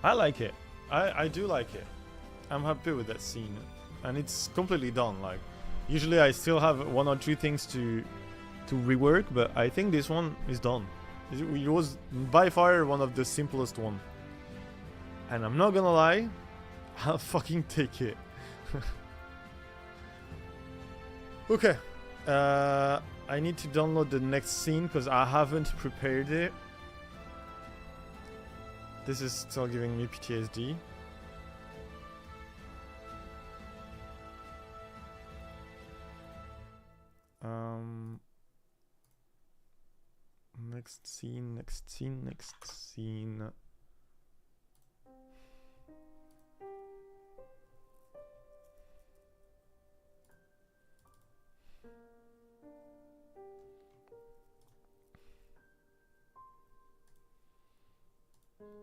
I like it. I do like it. I'm happy with that scene. And it's completely done. Like, usually I still have one or two things to rework, but I think this one is done. It was by far one of the simplest one. And I'm not gonna lie, I'll fucking take it. Okay. I need to download the next scene because I haven't prepared it. This is still giving me PTSD. Next scene, next scene, next scene.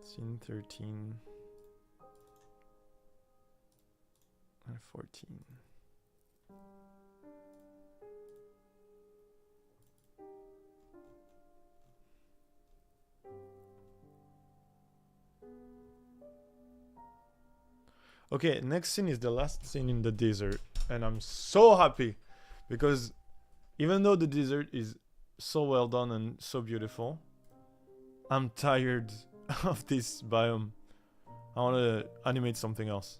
Scene 13 and 14. Okay, next scene is the last scene in the desert, and I'm so happy because even though the desert is so well done and so beautiful, I'm tired of this biome. I want to animate something else.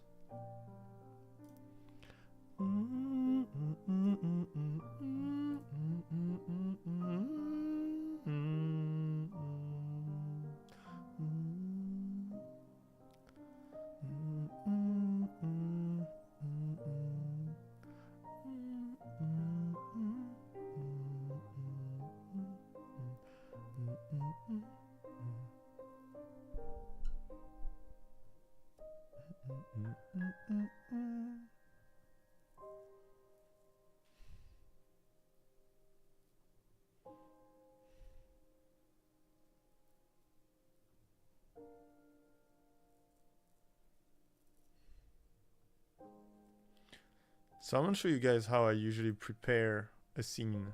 So I'm gonna show you guys how I usually prepare a scene.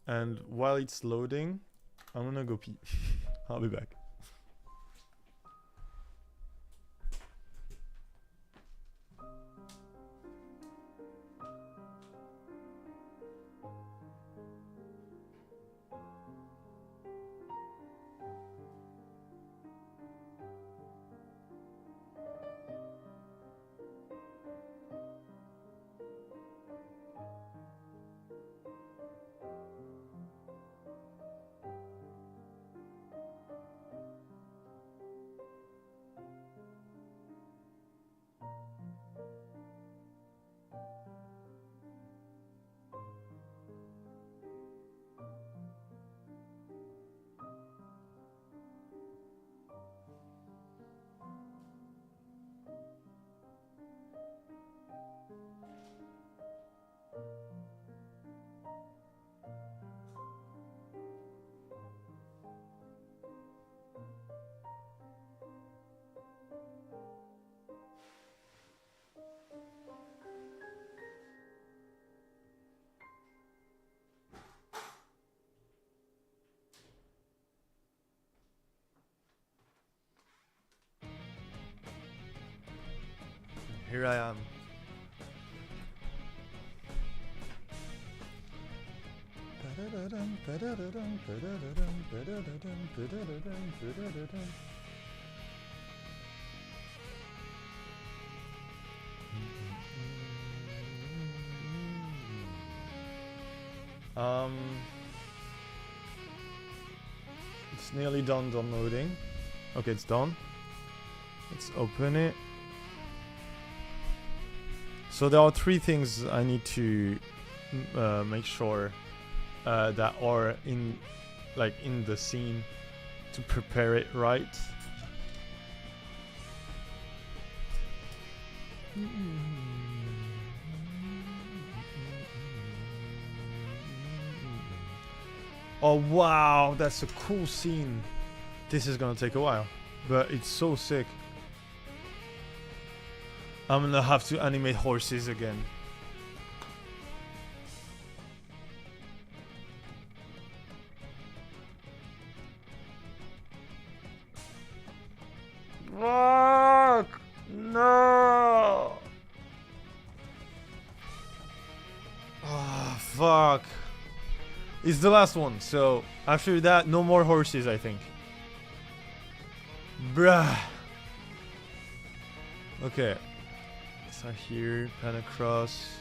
And while it's loading, I'm gonna go pee. I'll be back. Here I am. It's nearly done downloading. Okay, it's done. Let's open it. So there are three things I need to make sure that are in the scene to prepare it right. Oh wow, that's a cool scene. This is gonna take a while, but it's so sick. I'm gonna have to animate horses again. Fuck! No! Ah, fuck. It's the last one, so after that, no more horses, I think. Bruh. Okay. So here, pan across.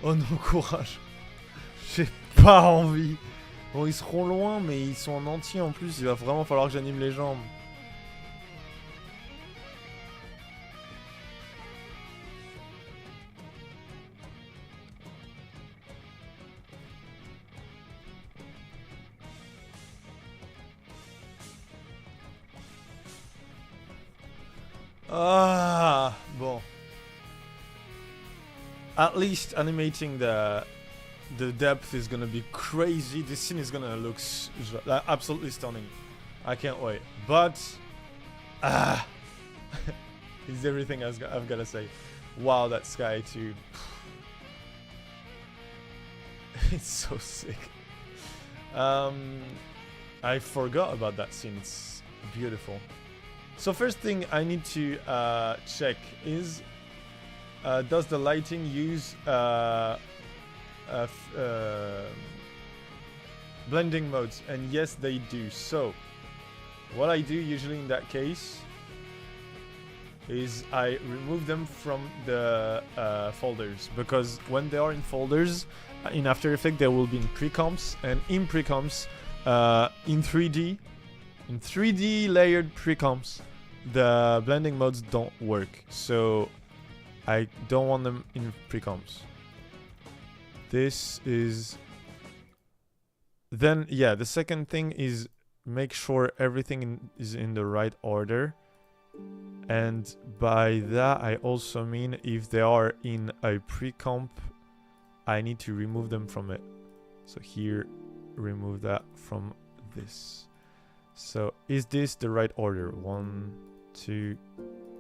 Oh non, courage. J'ai pas envie. Bon, ils seront loin, mais ils sont en entier en plus. Il va vraiment falloir que j'anime les jambes. Ah, bon. At least animating the depth is gonna be crazy. This scene is gonna look absolutely stunning. I can't wait. But it's everything I've gotta say. Wow, that sky too. It's so sick. I forgot about that scene. It's beautiful. So first thing I need to check is does the lighting use blending modes? And yes, they do. So what I do usually in that case is I remove them from the folders, because when they are in folders in After Effects, they will be in pre-comps, and in pre-comps in 3D layered pre-comps, the blending modes don't work, so I don't want them in pre-comps. This is then, yeah, the second thing is make sure everything is in the right order. And by that, I also mean if they are in a pre-comp, I need to remove them from it. So here, remove that from this. So is this the right order? 1, 2,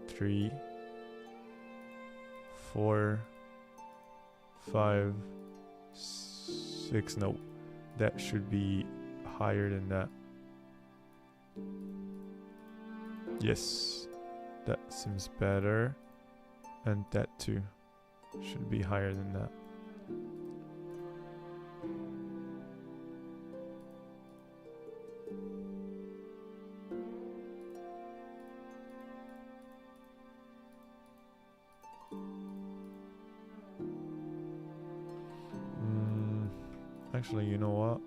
3, 4, 5, 6. No, that should be higher than that. Yes, that seems better. And that too should be higher than that. Actually, you know what?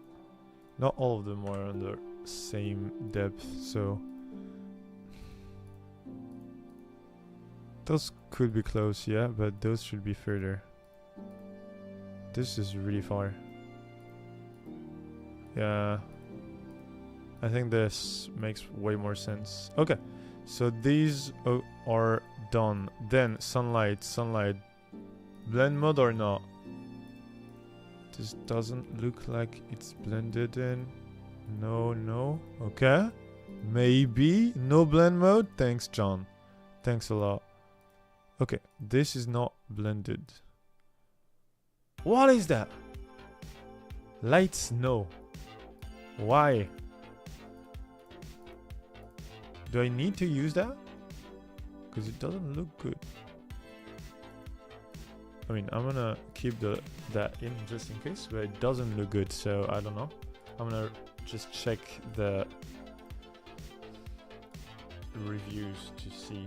Not all of them are on the same depth, so those could be close, yeah, but those should be further. This is really far. Yeah, I think this makes way more sense. Okay, so these are done. Then sunlight, blend mode or not? This doesn't look like it's blended in. No. Okay. Maybe no blend mode. Thanks, John. Thanks a lot. Okay, this is not blended. What is that? Lights, no. Why? Do I need to use that? Because it doesn't look good. I mean, I'm gonna keep that in just in case, but it doesn't look good, so I don't know. I'm gonna just check the reviews to see.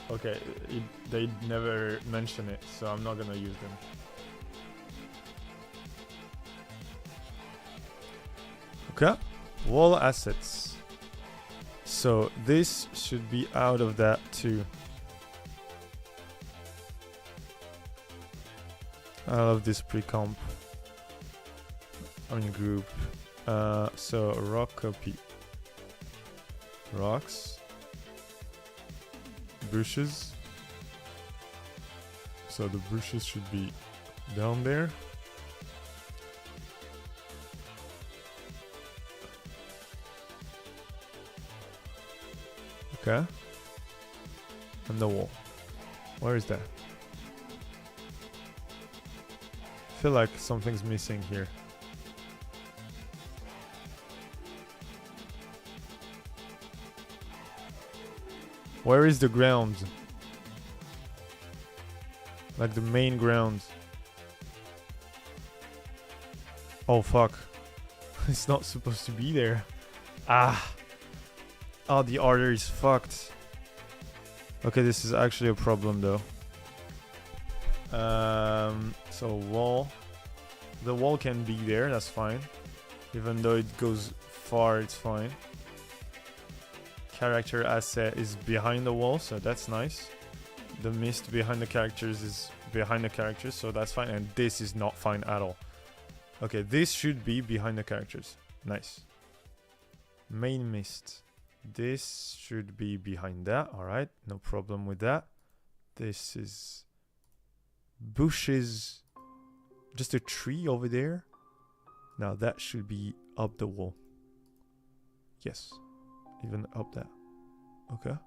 Okay, they never mention it, so I'm not gonna use them. Okay, wall assets. So this should be out of that too. I love this pre-comp. I mean group. So rock copy. Rocks. Bushes. So the bushes should be down there. Okay. And the wall. Where is that? I feel like something's missing here. Where is the ground? Like the main ground. Oh fuck. It's not supposed to be there. Ah. Oh, the order is fucked. Okay, this is actually a problem though. So wall. The wall can be there, that's fine. Even though it goes far, it's fine. Character asset is behind the wall, so that's nice. The mist behind the characters is behind the characters, so that's fine. And this is not fine at all. Okay, this should be behind the characters. Nice. Main mist. This should be behind that. Alright, no problem with that. This is bushes. Just a tree over there. Now that should be up the wall. Yes. Even up that. Okay.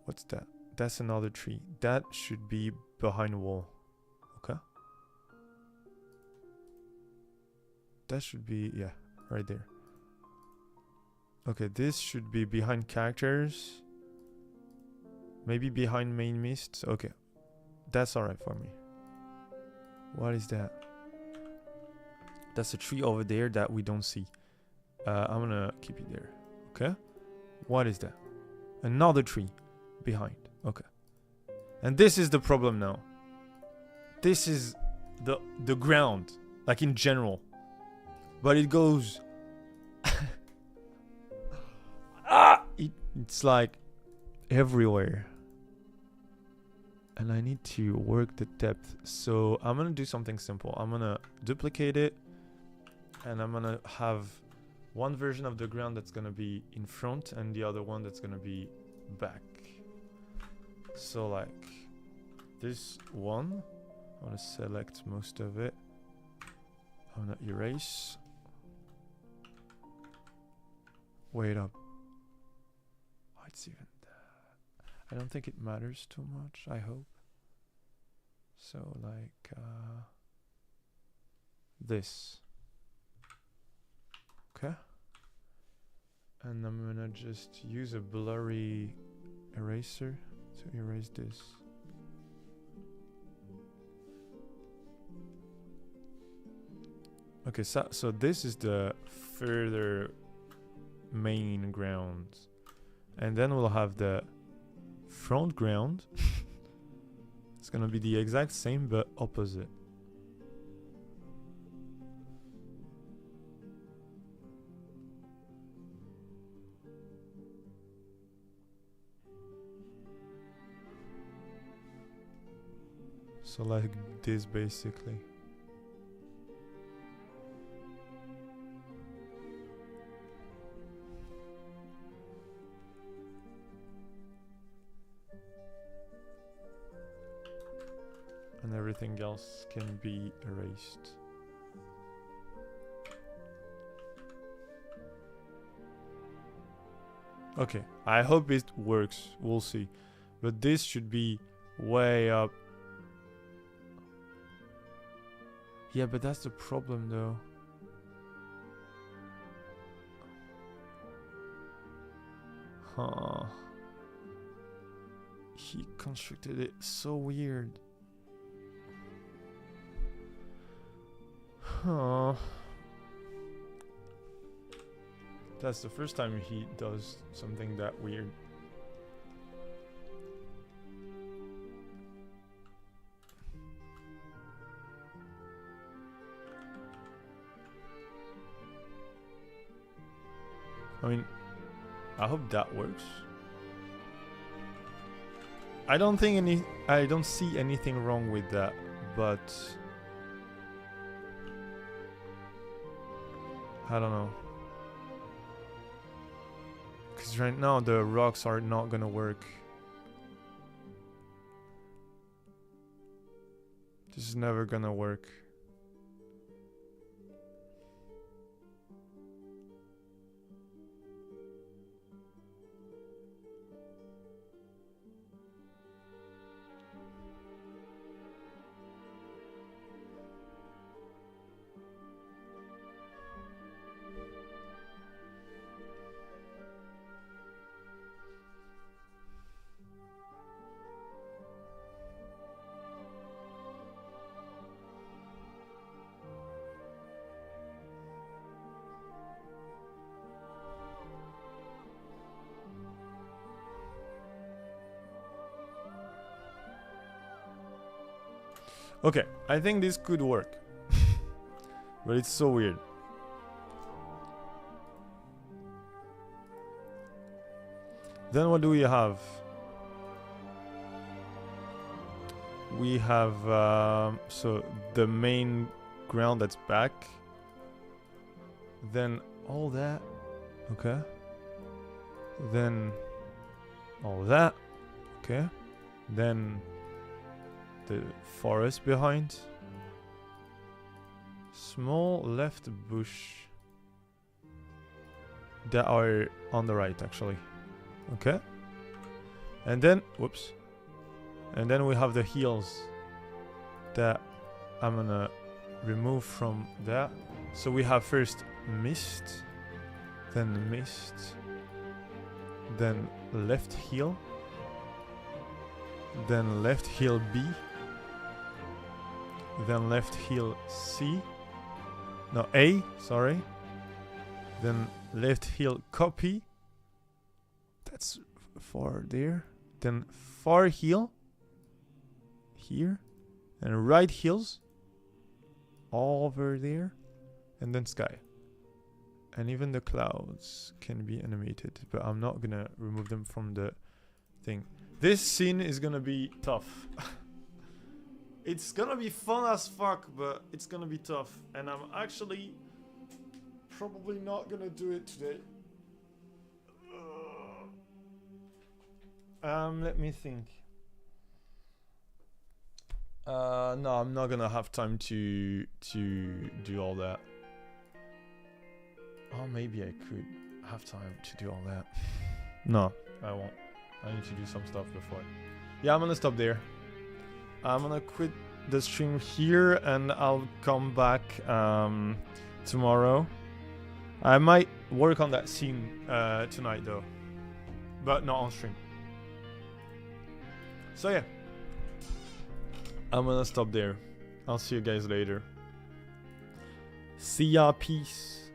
What's that? That's another tree. That should be behind the wall. Okay. That should be, yeah, right there. Okay, this should be behind characters. Maybe behind main mist. Okay. That's alright for me. What is that? That's a tree over there that we don't see. I'm gonna keep it there. Okay. What is that? Another tree behind. Okay. And this is the problem now. This is the ground, like in general. But it goes it's like everywhere. And I need to work the depth. So I'm gonna do something simple. I'm gonna duplicate it, and I'm gonna have one version of the ground that's gonna be in front and the other one that's gonna be back. So like this one, I wanna select most of it. I wanna erase. Wait up. Oh, it's even I don't think it matters too much, I hope. So like this. Okay. And I'm gonna just use a blurry eraser to erase this. Okay, so this is the further main ground. And then we'll have the front ground. It's gonna be the exact same but opposite. So like this basically. And everything else can be erased. Okay, I hope it works. We'll see. But this should be way up. Yeah, but that's the problem though. Huh. He constructed it so weird. Huh. That's the first time he does something that weird. I mean, I hope that works. I don't see anything wrong with that, but I don't know. Because right now the rocks are not gonna work. This is never gonna work. Okay, I think this could work. But it's so weird. Then what do we have? We have so the main ground that's back. Then all that. Okay. Then all that. Okay. Then the forest behind. Small left bush that are on the right actually. Okay. And then whoops. And then we have the hills that I'm gonna remove from that. So we have first mist, then left hill, then left hill B, then left hill C, no A, sorry, then left hill copy, that's far there, then far hill, here, and right hills, over there, and then sky. And even the clouds can be animated, but I'm not gonna remove them from the thing. This scene is gonna be tough. It's gonna be fun as fuck, but it's gonna be tough. And I'm actually probably not gonna do it today. Let me think. No, I'm not gonna have time to do all that. Oh, maybe I could have time to do all that. No, I won't. I need to do some stuff before. Yeah, I'm gonna stop there. I'm gonna quit the stream here and I'll come back tomorrow. I might work on that scene tonight though, but not on stream. So yeah, I'm gonna stop there. I'll see you guys later. See ya, peace.